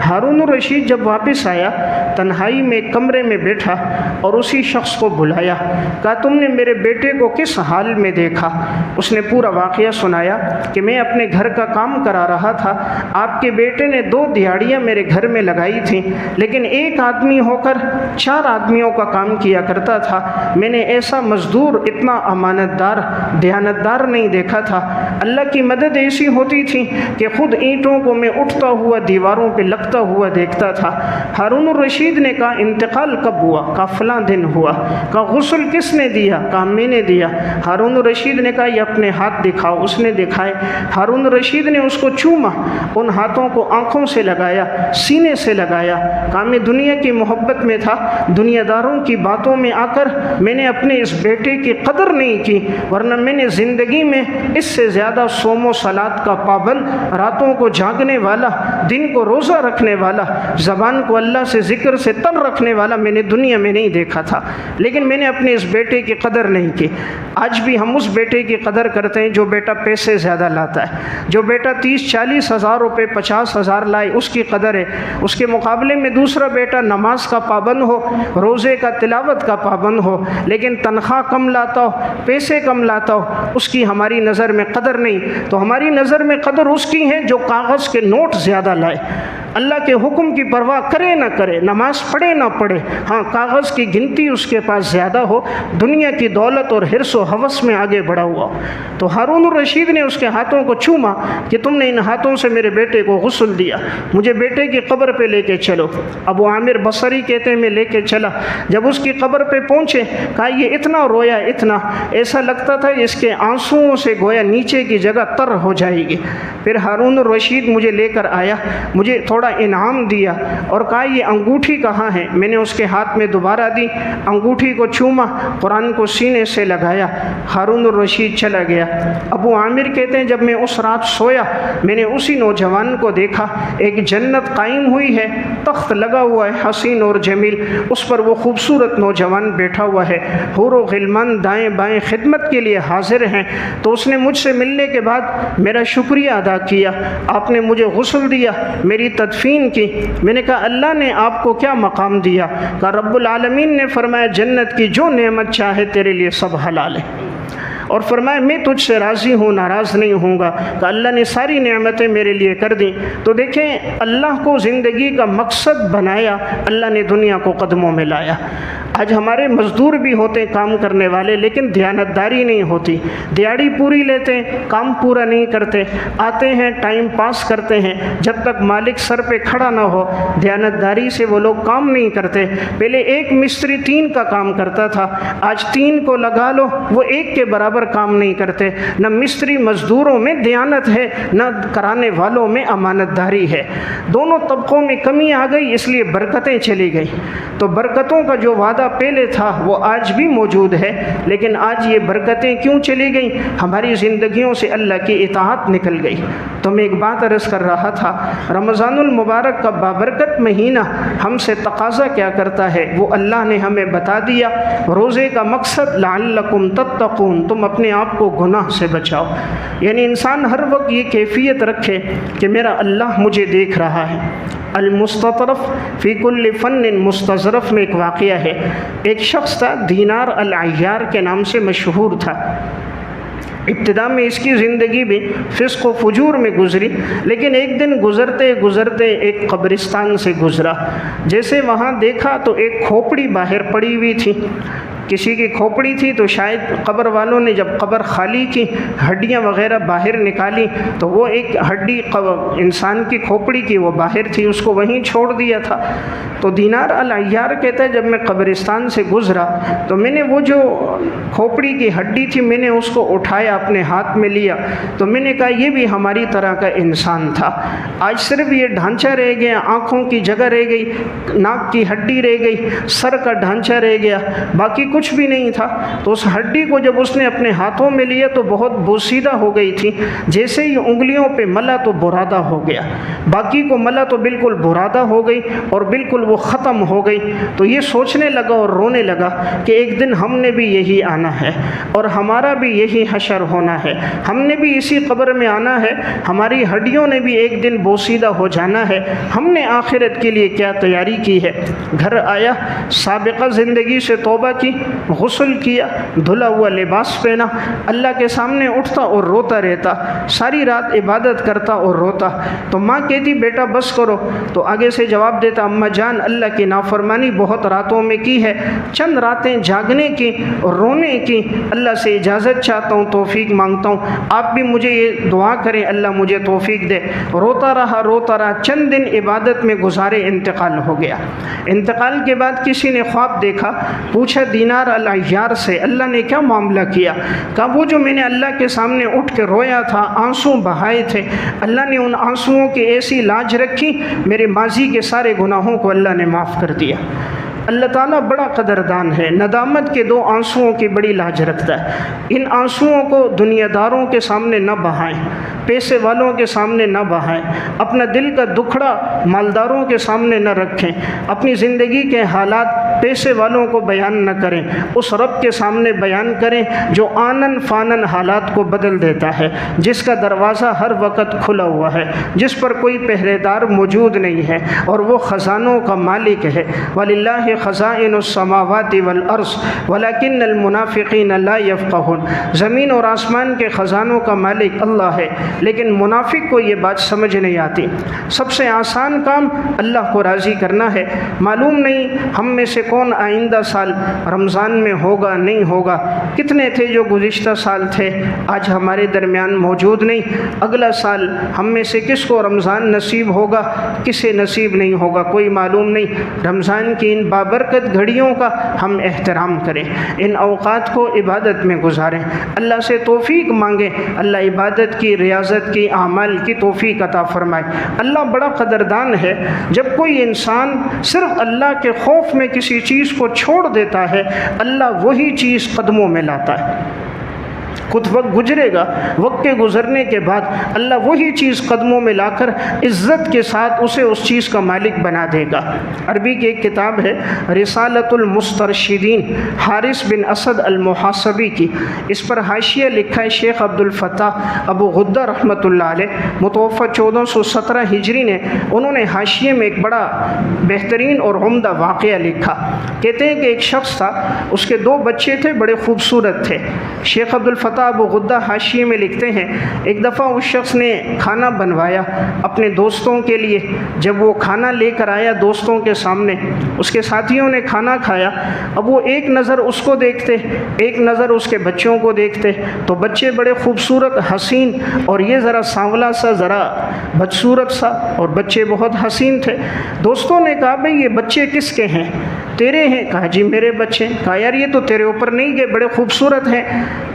ہارون الرشید جب واپس آیا تنہائی میں ایک کمرے میں بیٹھا اور اسی شخص کو بلایا، کہا تم نے میرے بیٹے کو کس حال میں دیکھا؟ اس نے پورا واقعہ سنایا کہ میں اپنے گھر کا کام کرا رہا تھا، آپ کے بیٹے نے 2 دیہڑیاں میرے گھر میں لگائی تھیں، لیکن ایک آدمی ہو کر 4 آدمیوں کا کام کیا کرتا تھا۔ میں نے ایسا مزدور اتنا امانت دار دیانتدار نہیں دیکھا تھا۔ اللہ کی مدد ایسی ہوتی تھی کہ خود اینٹوں کو میں اٹھتا ہوا دیواروں پہ لگتا ہوا دیکھتا تھا۔ ہارون الرشید نے کہا انتقال کب ہوا؟ کہا فلاں دن ہوا۔ کہا غسل کس نے دیا؟ کہا میں نے دیا۔ ہارون الرشید نے کہا یہ اپنے ہاتھ دکھاؤ۔ اس نے دکھائے۔ ہارون الرشید نے اس کو چوما، ان ہاتھوں کو آنکھوں سے لگایا، سینے سے لگایا۔ کہا میں دنیا کی محبت میں تھا، دنیا داروں کی باتوں میں آ کر میں نے اپنے اس بیٹے کی قدر نہیں کی، ورنہ میں نے زندگی میں اس سے زیادہ صوم و صلات کا پابند، راتوں کو جاگنے والا، دن کو روزہ رکھنے والا، زبان کو اللہ سے ذکر سے تر رکھنے والا میں نے دنیا میں نہیں دیکھا تھا، لیکن میں نے اپنے اس بیٹے کی قدر نہیں کی۔ آج بھی ہم اس بیٹے کی قدر کرتے ہیں جو بیٹا پیسے زیادہ لاتا ہے، جو بیٹا 30-40 ہزار روپے 50 ہزار لائے اس کی قدر ہے، اس کے مقابلے میں دوسرا بیٹا نماز کا پابند ہو، روزے کا تلاوت کا پابند ہو، لیکن تنخواہ کم لاتا ہو، پیسے کم لاتا ہو، اس کی ہماری نظر میں قدر نہیں۔ تو ہماری نظر میں قدر اس کی ہے جو کاغذ کے نوٹ زیادہ لائے۔ اللہ کے حکم کی پرواہ کرے نہ کرے، نماز پڑھے نہ پڑھے، ہاں کاغذ کی گنتی اس کے پاس زیادہ ہو، دنیا کی دولت اور حرص و ہوس میں آگے بڑھا ہوا، تو ہارون الرشید نے اس کے ہاتھوں کو چوما کہ تم نے ان ہاتھوں سے میرے بیٹے کو غسل دیا، مجھے بیٹے کی قبر پہ لے کے چلو۔ ابو عامر بصری کہتے ہیں میں لے کے چلا، جب اس کی قبر پہ پہنچے کہا یہ اتنا رویا، اتنا ایسا لگتا تھا اس کے آنسوؤں سے گویا نیچے کی جگہ تر ہو جائے گی۔ پھر ہارون الرشید مجھے لے کر آیا، مجھے تھوڑا انعام دیا اور کہا یہ انگوٹھی کہاں ہے؟ میں نے اس کے ہاتھ میں دوبارہ دی، انگوٹھی کو چوما، قرآن کو سینے سے لگایا، ہارون الرشید چلا گیا۔ ابو عامر کہتے ہیں جب میں اس رات سویا میں نے اسی نوجوان کو دیکھا، ایک جنت قائم ہوئی ہے، تخت لگا ہوا ہے حسین اور جمیل، اس پر وہ خوبصورت نوجوان بیٹھا ہوا ہے، حور و غلمان دائیں بائیں خدمت کے لیے حاضر ہیں۔ تو اس نے مجھ سے ملنے کے بعد میرا شکریہ ادا کیا، آپ نے مجھے غسل دیا، میری تدفین کی۔ میں نے کہا اللہ نے آپ کو کیا مقام دیا؟ کہا رب العالمین نے فرمایا جنت کی جو نعمت چاہے تیرے لیے سب حلال ہے، اور فرمایا میں تجھ سے راضی ہوں، ناراض نہیں ہوں گا، کہ اللہ نے ساری نعمتیں میرے لیے کر دیں۔ تو دیکھیں اللہ کو زندگی کا مقصد بنایا، اللہ نے دنیا کو قدموں میں لایا۔ آج ہمارے مزدور بھی ہوتے ہیں کام کرنے والے، لیکن دیانتداری نہیں ہوتی، دیہڑی پوری لیتے ہیں، کام پورا نہیں کرتے، آتے ہیں ٹائم پاس کرتے ہیں، جب تک مالک سر پہ کھڑا نہ ہو دیانتداری سے وہ لوگ کام نہیں کرتے۔ پہلے ایک مستری 3 کا کام کرتا تھا، آج 3 کو لگا لو وہ 1 کے برابر کام نہیں کرتے۔ نہ مستری مزدوروں میں دیانت ہے، نہ کرانے والوں میں امانت داری ہے، دونوں طبقوں میں کمی آ گئی، اس لیے برکتیں چلی گئی۔ تو برکتوں کا جو وعدہ پہلے تھا وہ آج بھی موجود ہے، لیکن آج یہ برکتیں کیوں چلی گئیں؟ ہماری زندگیوں سے اللہ کی اطاعت نکل گئی۔ تو میں ایک بات عرض کر رہا تھا، رمضان المبارک کا بابرکت مہینہ ہم سے تقاضا کیا کرتا ہے وہ اللہ نے ہمیں بتا دیا۔ روزے کا مقصد لعلکم تتقون، تم اپنے آپ کو گناہ سے بچاؤ، یعنی انسان ہر وقت یہ کیفیت رکھے کہ میرا اللہ مجھے دیکھ رہا ہے۔ المستطرف فی کل فن مستظرف میں ایک واقعہ ہے، ایک شخص تھا دینار العیار کے نام سے مشہور تھا۔ ابتدا میں اس کی زندگی بھی فسق و فجور میں گزری، لیکن ایک دن گزرتے گزرتے ایک قبرستان سے گزرا، جیسے وہاں دیکھا تو ایک کھوپڑی باہر پڑی ہوئی تھی، کسی کی کھوپڑی تھی، تو شاید قبر والوں نے جب قبر خالی کی ہڈیاں وغیرہ باہر نکالی تو وہ ایک ہڈی انسان کی کھوپڑی کی وہ باہر تھی، اس کو وہیں چھوڑ دیا تھا۔ تو دینار العیار کہتا ہے جب میں قبرستان سے گزرا تو میں نے وہ جو کھوپڑی کی ہڈی تھی میں نے اس کو اٹھایا، اپنے ہاتھ میں لیا، تو میں نے کہا یہ بھی ہماری طرح کا انسان تھا، آج صرف یہ ڈھانچہ رہ گیا، آنکھوں کی جگہ رہ گئی، ناک کی ہڈی رہ گئی، سر کا ڈھانچہ رہ گیا، باقی کچھ بھی نہیں تھا۔ تو اس ہڈی کو جب اس نے اپنے ہاتھوں میں لیا تو بہت بوسیدہ ہو گئی تھی، جیسے ہی انگلیوں پہ ملا تو برادہ ہو گیا، باقی کو ملا تو بالکل برادہ ہو گئی اور بالکل وہ ختم ہو گئی۔ تو یہ سوچنے لگا اور رونے لگا کہ ایک دن ہم نے بھی یہی آنا ہے اور ہمارا بھی یہی حشر ہونا ہے، ہم نے بھی اسی قبر میں آنا ہے، ہماری ہڈیوں نے بھی ایک دن بوسیدہ ہو جانا ہے، ہم نے آخرت کے لیے کیا تیاری کی ہے۔ گھر آیا، سابقہ زندگی سے توبہ کی، غسل کیا، دھلا ہوا لباس پہنا، اللہ کے سامنے اٹھتا اور روتا رہتا، ساری رات عبادت کرتا اور روتا۔ تو ماں کہتی بیٹا بس کرو، تو آگے سے جواب دیتا اماں جان اللہ کی نافرمانی بہت راتوں میں کی ہے، چند راتیں جاگنے کی اور رونے کی، اللہ سے اجازت چاہتا ہوں، توفیق مانگتا ہوں، آپ بھی مجھے یہ دعا کریں اللہ مجھے توفیق دے۔ روتا رہا، چند دن عبادت میں گزارے، انتقال ہو گیا۔ انتقال کے بعد کسی نے خواب دیکھا، پوچھا دینار العیار سے اللہ نے کیا معاملہ کیا؟ کہا وہ جو میں نے اللہ کے سامنے اٹھ کے رویا تھا، آنسو بہائے تھے، اللہ نے ان آنسوؤں کی ایسی لاج رکھی، میرے ماضی کے سارے گناہوں کو اللہ نے معاف کر دیا۔ اللہ تعالیٰ بڑا قدردان ہے، ندامت کے 2 آنسوؤں کی بڑی لاج رکھتا ہے۔ ان آنسوؤں کو دنیا داروں کے سامنے نہ بہائیں، پیسے والوں کے سامنے نہ بہائیں، اپنا دل کا دکھڑا مالداروں کے سامنے نہ رکھیں، اپنی زندگی کے حالات پیسے والوں کو بیان نہ کریں، اس رب کے سامنے بیان کریں جو آنن فانن حالات کو بدل دیتا ہے، جس کا دروازہ ہر وقت کھلا ہوا ہے، جس پر کوئی پہرے دار موجود نہیں ہے، اور وہ خزانوں کا مالک ہے۔ وَلِلَّهِ خَزَائِنُ السَّمَاوَاتِ وَالْأَرْضِ وَلَكِنَّ الْمُنَافِقِينَ لَا يَفْقَهُونَ۔ زمین اور آسمان کے خزانوں کا مالک اللہ ہے، لیکن منافق کو یہ بات سمجھ نہیں آتی۔ سب سے آسان کام اللہ کو راضی کرنا ہے۔ معلوم نہیں ہم میں سے کون آئندہ سال رمضان میں ہوگا نہیں ہوگا، کتنے تھے جو گزشتہ سال تھے آج ہمارے درمیان موجود نہیں، اگلا سال ہم میں سے کس کو رمضان نصیب ہوگا کسے نصیب نہیں ہوگا، کوئی معلوم نہیں۔ رمضان کی ان بابرکت گھڑیوں کا ہم احترام کریں، ان اوقات کو عبادت میں گزاریں، اللہ سے توفیق مانگیں، اللہ عبادت کی، ریاضت کی، اعمال کی توفیق عطا فرمائے۔ اللہ بڑا قدردان ہے، جب کوئی انسان صرف اللہ کے خوف میں کسی چیز کو چھوڑ دیتا ہے، اللہ وہی چیز قدموں میں لاتا ہے۔ کچھ وقت گزرے گا، وقت کے گزرنے کے بعد اللہ وہی چیز قدموں میں لا کر عزت کے ساتھ اسے اس چیز کا مالک بنا دے گا۔ عربی کی ایک کتاب ہے رسالۃ المسترشدین، حارث بن اسد المحاسبی کی، اس پر حاشیہ لکھا ہے شیخ عبد الفتاح ابو غدہ رحمۃ اللہ علیہ، متوفہ 1417 ہجری نے۔ انہوں نے حاشیے میں ایک بڑا بہترین اور عمدہ واقعہ لکھا۔ کہتے ہیں کہ ایک شخص تھا، اس کے 2 بچے تھے، بڑے خوبصورت تھے۔ شیخ عبد الفتاح ابو غدہ حاشیے میں لکھتے ہیں ایک دفعہ اس شخص نے کھانا بنوایا اپنے دوستوں کے لیے۔ جب وہ کھانا لے کر آیا دوستوں کے سامنے، اس کے ساتھیوں نے کھانا کھایا، اب وہ ایک نظر اس کو دیکھتے، ایک نظر اس کے بچوں کو دیکھتے، تو بچے بڑے خوبصورت حسین، اور یہ ذرا سانولا سا، ذرا بدصورت سا، اور بچے بہت حسین تھے۔ دوستوں نے کہا بھئی یہ بچے کس کے ہیں؟ تیرے ہیں؟ کہا جی میرے بچے۔ کہا یار یہ تو تیرے اوپر نہیں گئے، بڑے خوبصورت ہیں،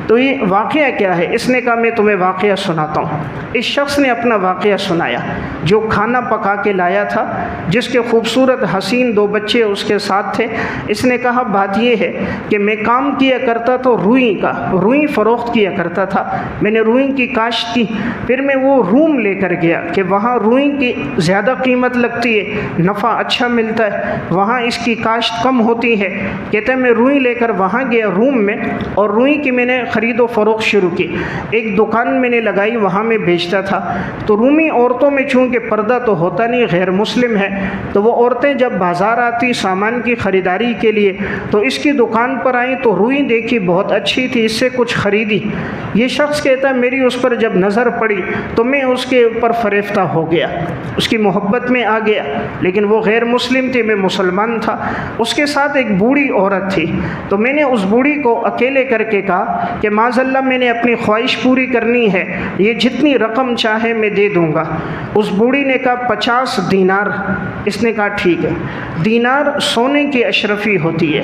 تو یہ واقعہ کیا ہے؟ اس نے کہا میں تمہیں واقعہ سناتا ہوں۔ اس شخص نے اپنا واقعہ سنایا، جو کھانا پکا کے لایا تھا، جس کے خوبصورت حسین 2 بچے اس کے ساتھ تھے۔ اس نے کہا بات یہ ہے کہ میں کام کیا کرتا تو روئی کا، روئی فروخت کیا کرتا تھا، میں نے روئی کی کاشت کی، پھر میں وہ روم لے کر گیا کہ وہاں روئی کی زیادہ قیمت لگتی ہے، نفع اچھا ملتا ہے، وہاں اس کی کاشت کم ہوتی ہے۔ کہتے ہیں میں روئی لے کر وہاں گیا روم میں، اور روئی کی میں نے خرید و فروخت شروع کی۔ ایک دکان میں نے لگائی، وہاں میں بیچتا تھا۔ تو رومی عورتوں میں چونکہ پردہ تو ہوتا نہیں، غیر مسلم ہے، تو وہ عورتیں جب بازار آتی سامان کی خریداری کے لیے تو اس کی دکان پر آئیں تو روئی دیکھی بہت اچھی تھی، اس سے کچھ خریدی۔ یہ شخص کہتا ہے میری اس پر جب نظر پڑی تو میں اس کے اوپر فریفتہ ہو گیا، اس کی محبت میں آ گیا، لیکن وہ غیر مسلم تھی، میں مسلمان تھا۔ اس کے ساتھ ایک بوڑھی عورت تھی، تو میں نے اس بوڑھی کو اکیلے کر کے کہا کہ معاذ اللہ میں نے اپنی خواہش پوری کرنی ہے، یہ جتنی رقم چاہے میں دے دوں گا۔ اس بوڑھی نے کہا 50 دینار۔ اس نے کہا ٹھیک ہے۔ دینار سونے کی اشرفی ہوتی ہے،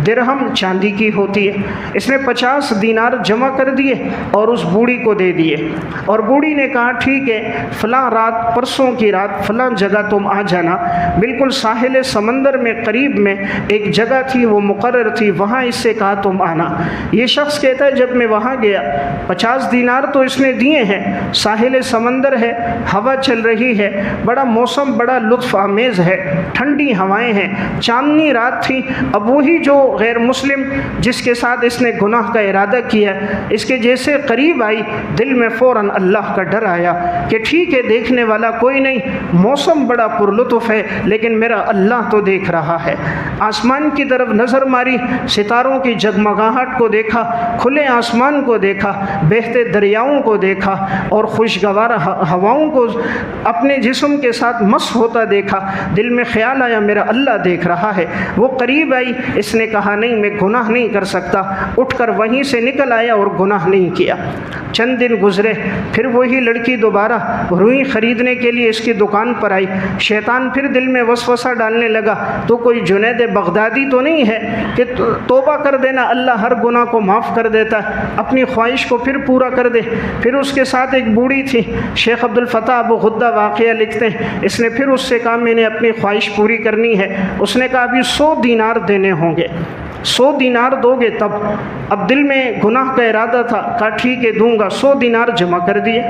درہم چاندی کی ہوتی ہے۔ اس نے 50 دینار جمع کر دیے اور اس بوڑھی کو دے دیے، اور بوڑھی نے کہا ٹھیک ہے، فلاں رات، پرسوں کی رات فلاں جگہ تم آ جانا، بالکل ساحل سمندر میں قریب میں ایک جگہ تھی، وہ مقرر تھی، وہاں اس سے کہا تم آنا۔ یہ شخص کہتا ہے جب میں وہاں گیا 50 دینار تو اس نے دیے ہیں، ساحل سمندر ہے، ہوا چل رہی ہے، بڑا موسم بڑا لطف آمیز ہے، ٹھنڈی ہوائیں ہیں، چاندنی رات تھی۔ اب وہی جو غیر مسلم جس کے ساتھ اس نے گناہ کا ارادہ کیا، اس کے جیسے قریب آئی، دل میں فوراً اللہ کا ڈر آیا کہ ٹھیک ہے دیکھنے والا کوئی نہیں، موسم بڑا پرلطف ہے، لیکن میرا اللہ تو دیکھ رہا ہے۔ آسمان کی طرف نظر ماری، ستاروں کی جگمگاہٹ کو دیکھا، کھلے آسمان کو دیکھا، بہتے دریاؤں کو دیکھا، اور خوشگوار ہواؤں کو اپنے جسم کے ساتھ مس ہوتا دیکھا۔ دل میں خیال آیا میرا اللہ دیکھ رہا ہے۔ وہ قریب آئی، اس نے کہا نہیں میں گناہ نہیں کر سکتا، اٹھ کر وہیں سے نکل آیا اور گناہ نہیں کیا۔ چند دن گزرے، پھر وہی لڑکی دوبارہ روئی خریدنے کے لیے اس کی دکان پر آئی۔ شیطان پھر دل میں وسوسہ ڈالنے لگا تو کوئی جنید بغدادی تو نہیں ہے کہ توبہ کر دینا اللہ ہر گناہ کو معاف کر دیتا ہے، اپنی خواہش کو پھر پورا کر دے۔ پھر اس کے ساتھ ایک بوڑھی تھی، شیخ عبد الفتاح ابو غدہ واقعہ لکھتے ہیں، اس نے پھر اس سے کہا میں نے اپنی خواہش پوری کرنی ہے۔ اس نے کہا ابھی 100 دینار دینے ہوں گے۔ 100 دینار دو گے تب؟ اب دل میں گناہ کا ارادہ تھا، کہا ٹھیک ہے دوں گا، 100 دینار جمع کر دیے۔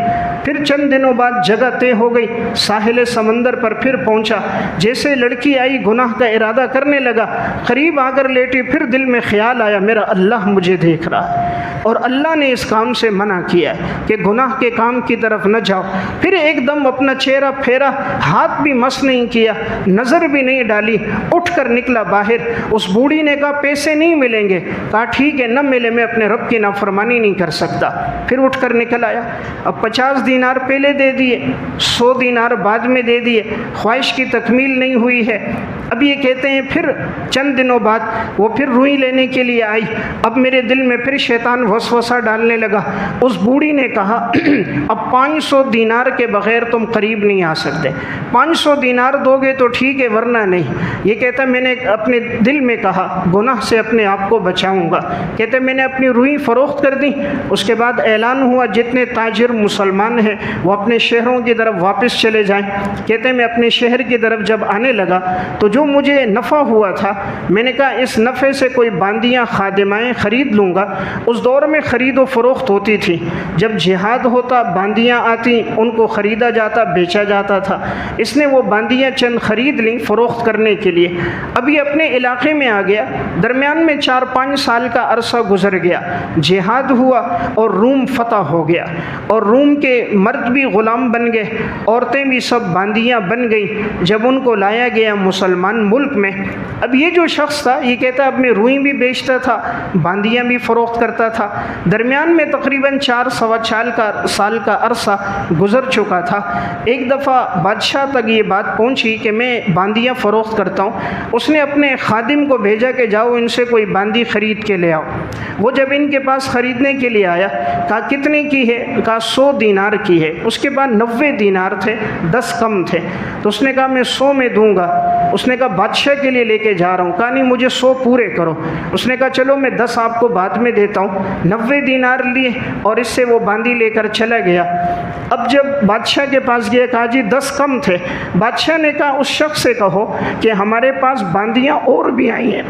پھر چند دنوں بعد جگہ طے ہو گئی، ساحل سمندر پر پھر پہنچا، جیسے لڑکی آئی گناہ کا ارادہ کرنے لگا، قریب آ کر لیٹی، پھر دل میں خیال آیا میرا اللہ مجھے دیکھ رہا ہے اور اللہ نے اس کام سے منع کیا ہے کہ گناہ کے کام کی طرف نہ جاؤ۔ پھر ایک دم اپنا چہرہ پھیرا، ہاتھ بھی مس نہیں کیا، نظر بھی نہیں ڈالی، اٹھ کر نکلا باہر۔ اس بوڑھی نے کہا پیسے نہیں ملیں گے، کہا ٹھیک ہے نہ ملے، میں اپنے رب کی نافرمانی نہیں کر سکتا۔ پھر اٹھ کر نکل آیا۔ اب 50 دینار پہلے دے دیے، 100 دینار بعد میں دے دیے، خواہش کی تکمیل نہیں ہوئی ہے۔ اب یہ کہتے ہیں پھر چند دنوں بعد وہ پھر روئی لینے کے لیے آئی۔ اب میرے دل میں پھر شیطان وسوسہ ڈالنے لگا۔ اس بوڑھی نے کہا اب 500 دینار کے بغیر تم قریب نہیں آ سکتے، 500 دینار دو گے تو ٹھیک ہے ورنہ نہیں۔ یہ کہتا میں نے اپنے دل میں کہا گناہ سے اپنے آپ کو بچاؤں گا، کہتے میں نے اپنی روئی فروخت کر دی۔ اس کے بعد اعلان ہوا جتنے تاجر مسلمان ہیں وہ اپنے شہروں کی طرف واپس چلے جائیں۔ کہتے میں اپنے شہر کی طرف جب آنے لگا تو جو مجھے نفع ہوا تھا میں نے کہا اس نفع سے کوئی باندیاں خادمائیں خرید لوں گا۔ اس دور میں خرید و فروخت ہوتی تھی، جب جہاد ہوتا باندیاں آتی ان کو خریدا جاتا بیچا جاتا تھا۔ اس نے وہ باندیاں چند خرید لیں فروخت کرنے کے لیے۔ اب یہ اپنے علاقے میں آ گیا، درمیان میں 4-5 سال کا عرصہ گزر گیا، جہاد ہوا اور روم فتح ہو گیا اور روم کے مرد بھی غلام بن گئے، عورتیں بھی سب باندیاں بن گئیں۔ جب ان کو لایا گیا مسلمان ملک میں، اب یہ جو شخص تھا یہ کہتا اب میں روئی بھی بیچتا تھا باندیاں بھی فروخت کرتا تھا۔ درمیان میں تقریباً 4-4.25 سال کا عرصہ گزر چکا تھا۔ ایک دفعہ بادشاہ تک یہ بات پہنچی کہ میں باندیاں فروخت کرتا ہوں۔ اس نے اپنے خادم کو بھیجا کہ جاؤ ان سے کوئی باندی خرید کے لے آؤ۔ وہ جب ان کے پاس خریدنے کے لیے آیا، کہا کتنے کی ہے؟ کہا 100 دینار کی ہے۔ اس کے بعد 90 دینار تھے، 10 کم تھے، تو اس نے کہا میں 100 میں دوں گا۔ اس نے کہا بادشاہ کے لیے لے کے جا رہا ہوں، کہا نہیں مجھے 100 پورے کرو۔ اس نے کہا چلو میں 10 آپ کو بعد میں دیتا ہوں۔ 90 دینار لیے اور اس سے وہ باندی لے کر چلا گیا۔ اب جب بادشاہ کے پاس گیا، کہا جی 10 کم تھے۔ بادشاہ نے کہا اس شخص سے کہو کہ ہمارے پاس باندیاں اور بھی آئی ہیں،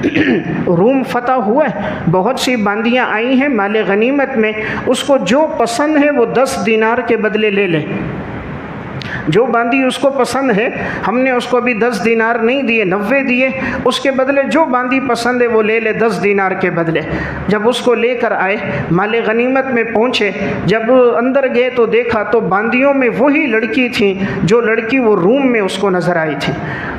روم فتح ہوا ہے، بہت سی باندیاں آئی ہیں مال غنیمت میں، اس کو جو پسند ہے وہ 10 دینار کے بدلے لے لے۔ جو باندی اس کو پسند ہے، ہم نے اس کو ابھی 10 دینار نہیں دیے، 90 دیے، اس کے بدلے جو باندی پسند ہے وہ لے لے 10 دینار کے بدلے۔ جب اس کو لے کر آئے مال غنیمت میں پہنچے، جب اندر گئے تو دیکھا تو باندیوں میں وہی لڑکی تھی جو لڑکی وہ روم میں اس کو نظر آئی تھی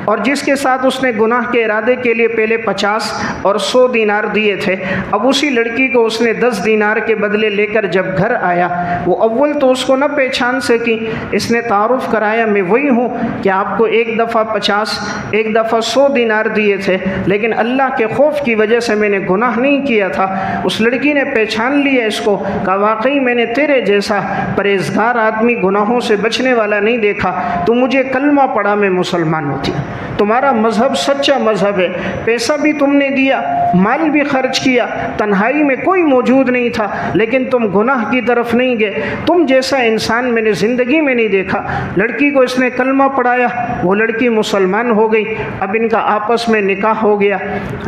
اور جس کے ساتھ اس نے گناہ کے ارادے کے لیے پہلے 50 اور 100 دینار دیے تھے۔ اب اسی لڑکی کو اس نے 10 دینار کے بدلے لے کر جب گھر آیا، وہ اول تو اس کو نہ پہچان سکی، اس نے تعارف کرایا میں وہی ہوں کہ آپ کو ایک دفعہ 50 ایک دفعہ 100 دینار دیے تھے، لیکن اللہ کے خوف کی وجہ سے میں نے گناہ نہیں کیا تھا۔ اس لڑکی نے پہچان لیا اس کو، کہا واقعی میں نے تیرے جیسا پرہیزگار آدمی گناہوں سے بچنے والا نہیں دیکھا، تو مجھے کلمہ پڑھا میں مسلمان ہوتی۔ تمہارا مذہب سچا مذہب ہے، پیسہ بھی تم نے دیا، مال بھی خرچ کیا، تنہائی میں کوئی موجود نہیں تھا، لیکن تم گناہ کی طرف نہیں گئے، تم جیسا انسان میں نے زندگی میں نہیں دیکھا۔ لڑکی کو اس نے کلمہ پڑھایا، وہ لڑکی مسلمان ہو گئی۔ اب ان کا آپس میں نکاح ہو گیا۔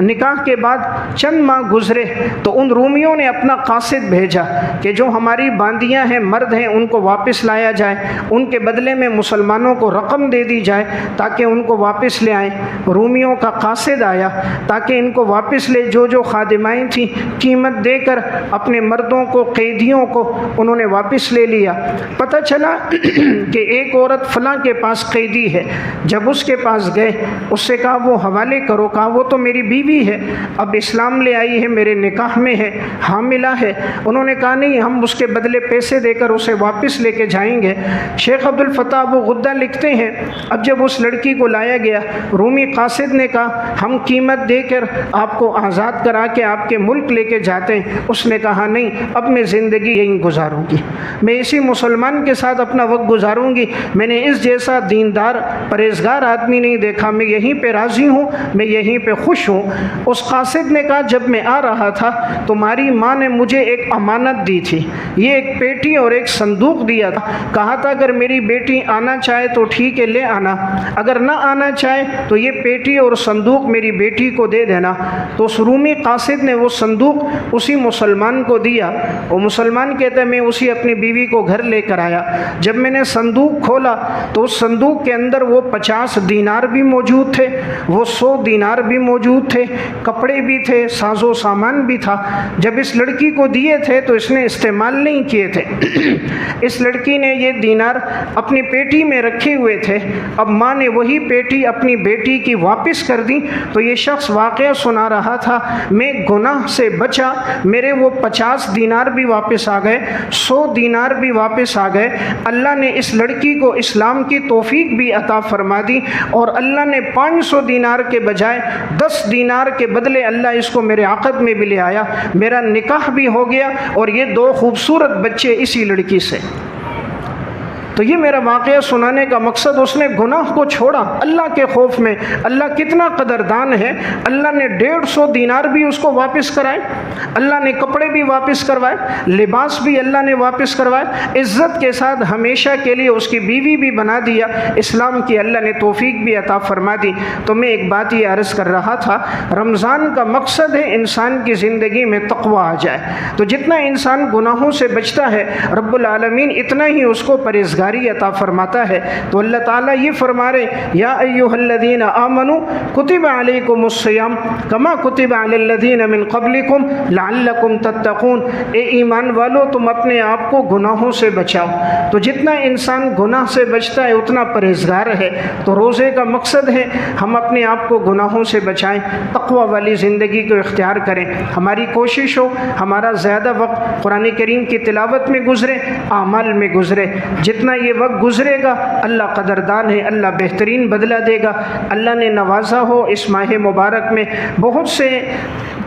نکاح کے بعد چند ماہ گزرے تو ان رومیوں نے اپنا قاصد بھیجا کہ جو ہماری باندیاں ہیں مرد ہیں ان کو واپس لایا جائے، ان کے بدلے میں مسلمانوں کو رقم دے دی جائے تاکہ ان کو واپس لے آئیں۔ رومیوں کا قاصد آیا تاکہ ان کو واپس لے، جو خادمائیں تھیں قیمت دے کر اپنے مردوں کو قیدیوں کو انہوں نے واپس لے لیا۔ پتہ چلا کہ ایک عورت فلاں کے پاس قیدی ہے، جب اس کے پاس گئے اس سے کہا وہ حوالے کرو، کہا وہ تو میری بیوی ہے، اب اسلام لے آئی ہے، میرے نکاح میں ہے، حاملہ ہے۔ انہوں نے کہا نہیں ہم اس کے بدلے پیسے دے کر اسے واپس لے کے جائیں گے۔ شیخ عبد الفتاح ابو غدہ لکھتے ہیں اب جب اس لڑکی کو لایا گیا، رومی قاصد نے کہا ہم قیمت دے کر آپ کو آزاد کرا کے آپ کے ملک لے کے جاتے ہیں۔ اس نے کہا نہیں اب میں زندگی یہیں گزاروں گی، میں اسی مسلمان کے ساتھ اپنا وقت گزاروں گی میں نے اس جیسا دیندار پرہیزگار آدمی نہیں دیکھا، میں یہیں پہ راضی ہوں، میں یہیں پہ خوش ہوں۔ اس قاصد نے کہا جب میں آ رہا تھا تمہاری ماں نے مجھے ایک امانت دی تھی، یہ ایک پیٹی اور ایک صندوق دیا تھا، کہا تھا اگر میری بیٹی آنا چاہے تو ٹھیک ہے لے آنا، اگر نہ آنا چاہے تو یہ پیٹی اور صندوق میری بیٹی کو دے دینا۔ تو اس رومی قاصد نے وہ صندوق اسی مسلمان کو دیا۔ وہ مسلمان کہتا ہے میں اسی اپنی بیوی کو گھر لے کر آیا، جب میں نے صندوق کھولا تو اس صندوق کے اندر وہ 50 دینار بھی موجود تھے، وہ 100 دینار بھی موجود تھے، کپڑے بھی تھے، ساز و سامان بھی تھا۔ جب اس لڑکی کو دیے تھے تو اس نے استعمال نہیں کیے تھے، اس لڑکی نے یہ دینار اپنی پیٹی میں رکھے ہوئے تھے۔ اب ماں نے وہی پیٹی اپنی بیٹی کی واپس کر دی تو یہ شخص واقعہ سنا رہا تھا، میں گناہ سے بچا، میرے وہ 50 دینار بھی واپس آ گئے، 100 دینار بھی واپس آ گئے۔ اللہ نے اس لڑکی کو اسلام کی توفیق بھی عطا فرما دی اور اللہ نے 500 دینار کے بجائے 10 دینار کے بدلے اللہ اس کو میرے عقد میں بھی لے آیا، میرا نکاح بھی ہو گیا اور یہ 2 خوبصورت بچے اسی لڑکی سے۔ تو یہ میرا واقعہ سنانے کا مقصد، اس نے گناہ کو چھوڑا اللہ کے خوف میں۔ اللہ کتنا قدردان ہے، اللہ نے 150 دینار بھی اس کو واپس کرائے، اللہ نے کپڑے بھی واپس کروائے، لباس بھی اللہ نے واپس کروائے، عزت کے ساتھ ہمیشہ کے لیے اس کی بیوی بھی بنا دیا، اسلام کی اللہ نے توفیق بھی عطا فرما دی۔ تو میں ایک بات یہ عرض کر رہا تھا، رمضان کا مقصد ہے انسان کی زندگی میں تقوی آ جائے، تو جتنا انسان گناہوں سے بچتا ہے رب العالمین اتنا ہی اس کو پرہیزگاری عطا فرماتا ہے۔ تو اللہ تعالیٰ یہ فرما رہے یا ایھا الذین آمنوا کتب علیکم الصیام کما کتب علی الذین من قبلکم لعلکم تتقون، اے ایمان والو تم اپنے آپ کو گناہوں سے بچاؤ۔ تو جتنا انسان گناہ سے بچتا ہے اتنا پرہیزگار ہے۔ تو روزے کا مقصد ہے ہم اپنے آپ کو گناہوں سے بچائیں، تقوی والی زندگی کو اختیار کریں۔ ہماری کوشش ہو ہمارا زیادہ وقت قرآن کریم کی تلاوت میں گزرے، اعمال میں گزرے۔ جتنا یہ وقت گزرے گا اللہ قدردان ہے، اللہ بہترین بدلہ دے گا۔ اللہ نے نوازا ہو اس ماہ مبارک میں بہت سے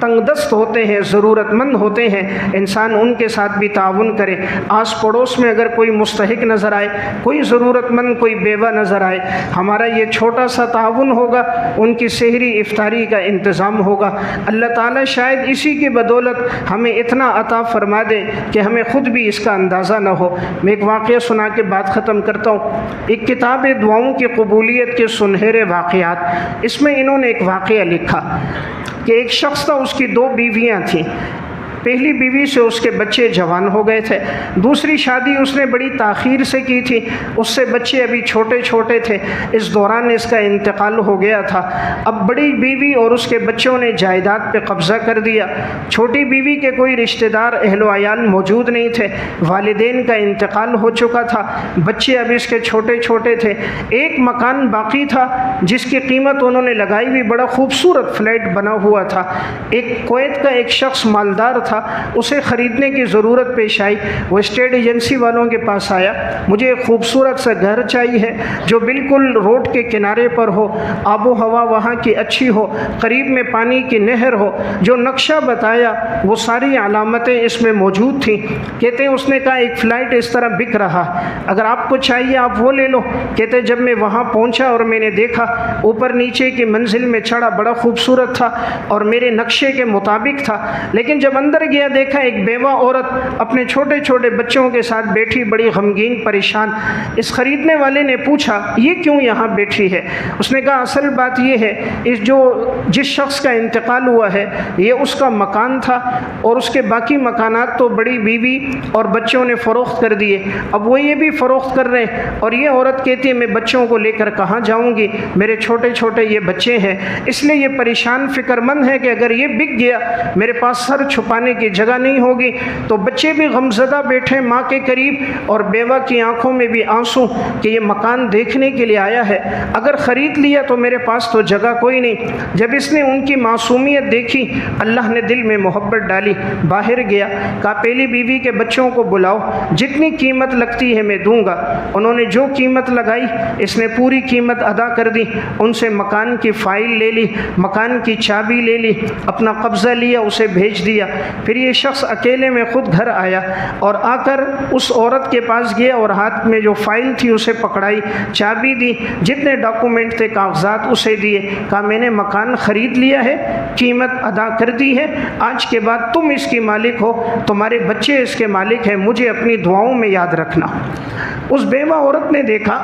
تنگ دست ہوتے ہیں، ضرورت مند ہوتے ہیں، انسان ان کے ساتھ بھی تعاون کرے۔ آس پڑوس میں اگر کوئی مستحق نظر آئے، کوئی ضرورت مند، کوئی بیوہ نظر آئے، ہمارا یہ چھوٹا سا تعاون ہوگا، ان کی سحری افطاری کا انتظام ہوگا۔ اللہ تعالیٰ شاید اسی کی بدولت ہمیں اتنا عطا فرما دے کہ ہمیں خود بھی اس کا اندازہ نہ ہو۔ میں ایک واقعہ سنا کے بات ختم کرتا ہوں۔ ایک کتاب ہے دعاؤں کی قبولیت کے سنہرے واقعات، اس میں انہوں نے ایک واقعہ لکھا کہ ایک شخص تھا، اس کی 2 بیویاں تھیں۔ پہلی بیوی سے اس کے بچے جوان ہو گئے تھے، دوسری شادی اس نے بڑی تاخیر سے کی تھی، اس سے بچے ابھی چھوٹے چھوٹے تھے، اس دوران اس کا انتقال ہو گیا تھا۔ اب بڑی بیوی اور اس کے بچوں نے جائیداد پہ قبضہ کر دیا، چھوٹی بیوی کے کوئی رشتہ دار اہل و عیال موجود نہیں تھے، والدین کا انتقال ہو چکا تھا، بچے اب اس کے چھوٹے چھوٹے تھے۔ ایک مکان باقی تھا جس کی قیمت انہوں نے لگائی ہوئی، بڑا خوبصورت فلیٹ بنا ہوا تھا۔ ایک کویت کا ایک شخص مالدار تھا، اسے خریدنے کی ضرورت پیش آئی، وہ اسٹیٹ ایجنسی والوں کے پاس آیا، مجھے ایک خوبصورت سا گھر چاہیے جو بالکل روڈ کے کنارے پر ہو، آب و ہوا وہاں کی اچھی ہو، قریب میں پانی کی نہر ہو، جو نقشہ بتایا وہ ساری علامتیں اس میں موجود تھیں۔ کہتے ہیں اس نے کہا ایک فلائٹ اس طرح بک رہا، اگر آپ کو چاہیے آپ وہ لے لو۔ کہتے جب میں وہاں پہنچا اور میں نے دیکھا اوپر نیچے کی منزل میں چڑھا، بڑا خوبصورت تھا اور میرے نقشے کے مطابق تھا، لیکن جب اندر گیا دیکھا ایک بیوہ عورت اپنے چھوٹے چھوٹے بچوں کے ساتھ بیٹھی، بڑی غمگین پریشان۔ اس خریدنے والے نے پوچھا یہ کیوں یہاں بیٹھی ہے؟ اس نے کہا اصل بات یہ ہے جس شخص کا انتقال ہوا ہے یہ اس کا مکان تھا اور اس کے باقی مکانات تو بڑی بیوی اور بچوں نے فروخت کر دیے، اب وہ یہ بھی فروخت کر رہے ہیں، اور یہ عورت کہتی ہے میں بچوں کو لے کر کہاں جاؤں گی، میرے چھوٹے چھوٹے یہ بچے ہیں، اس لیے یہ پریشان فکر مند ہے کہ اگر یہ بک گیا میرے پاس سر چھپانے کی جگہ نہیں ہوگی۔ تو بچے بھی غمزدہ بیٹھے ماں کے قریب اور بیوہ کی آنکھوں میں بھی آنسو کہ یہ مکان دیکھنے کے لیے آیا ہے، اگر خرید لیا تو میرے پاس تو جگہ کوئی نہیں۔ جب اس نے ان کی معصومیت دیکھی اللہ نے دل میں محبت ڈالی، باہر گیا، کہا پہلی بیوی کے بچوں کو بلاؤ، جتنی قیمت لگتی ہے میں دوں گا۔ انہوں نے جو قیمت لگائی اس نے پوری قیمت ادا کر دی، ان سے مکان کی فائل لے لی، مکان کی چابی لے لی، اپنا قبضہ لیا، اسے بھیج دیا۔ پھر یہ شخص اکیلے میں خود گھر آیا اور آ کر اس عورت کے پاس گیا اور ہاتھ میں جو فائل تھی اسے پکڑائی، چابی دی، جتنے ڈاکومنٹ تھے کاغذات اسے دیے، کہا میں نے مکان خرید لیا ہے، قیمت ادا کر دی ہے، آج کے بعد تم اس کی مالک ہو، تمہارے بچے اس کے مالک ہیں، مجھے اپنی دعاؤں میں یاد رکھنا۔ اس بیوہ عورت نے دیکھا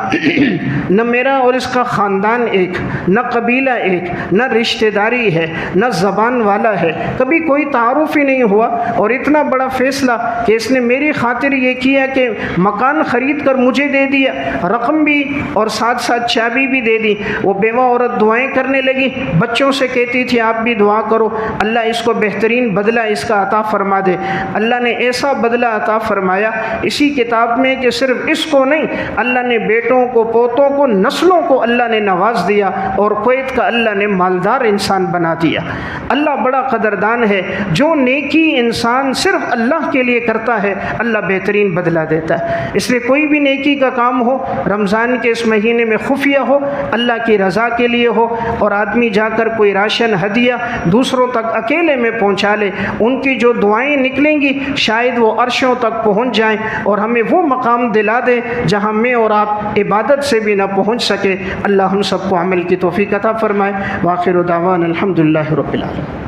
نہ میرا اور اس کا خاندان ایک، نہ قبیلہ ایک، نہ رشتہ داری ہے، نہ زبان والا ہے، کبھی کوئی تعارف ہی نہیں ہوا، اور اتنا بڑا فیصلہ کہ اس نے میری خاطر یہ کیا کہ مکان خرید کر مجھے دے دیا، رقم بھی اور ساتھ ساتھ چابی بھی دے دی۔ وہ بیوہ عورت دعائیں کرنے لگی، بچوں سے کہتی تھی آپ بھی دعا کرو اللہ اس کو بہترین بدلہ اس کا عطا فرما دے۔ اللہ نے ایسا بدلہ عطا فرمایا اسی کتاب میں کہ صرف اس کو نہیں، اللہ نے بیٹوں کو، پوتوں کو، نسلوں کو اللہ نے نواز دیا، اور کویت کا اللہ نے مالدار انسان بنا دیا۔ اللہ بڑا قدردان ہے، جو نیکی انسان صرف اللہ کے لیے کرتا ہے اللہ بہترین بدلہ دیتا ہے۔ اس لیے کوئی بھی نیکی کا کام ہو رمضان کے اس مہینے میں خفیہ ہو، اللہ کی رضا کے لیے ہو، اور آدمی جا کر کوئی راشن ہدیہ دوسروں تک اکیلے میں پہنچا لے، ان کی جو دعائیں نکلیں گی شاید وہ عرشوں تک پہنچ جائیں اور ہمیں وہ مقام دلا دے جہاں میں اور آپ عبادت سے بھی نہ پہنچ سکے۔ اللہ ہم سب کو عمل کی توفیق عطا فرمائے۔ وآخر دعوانا الحمدللہ رب العالمین۔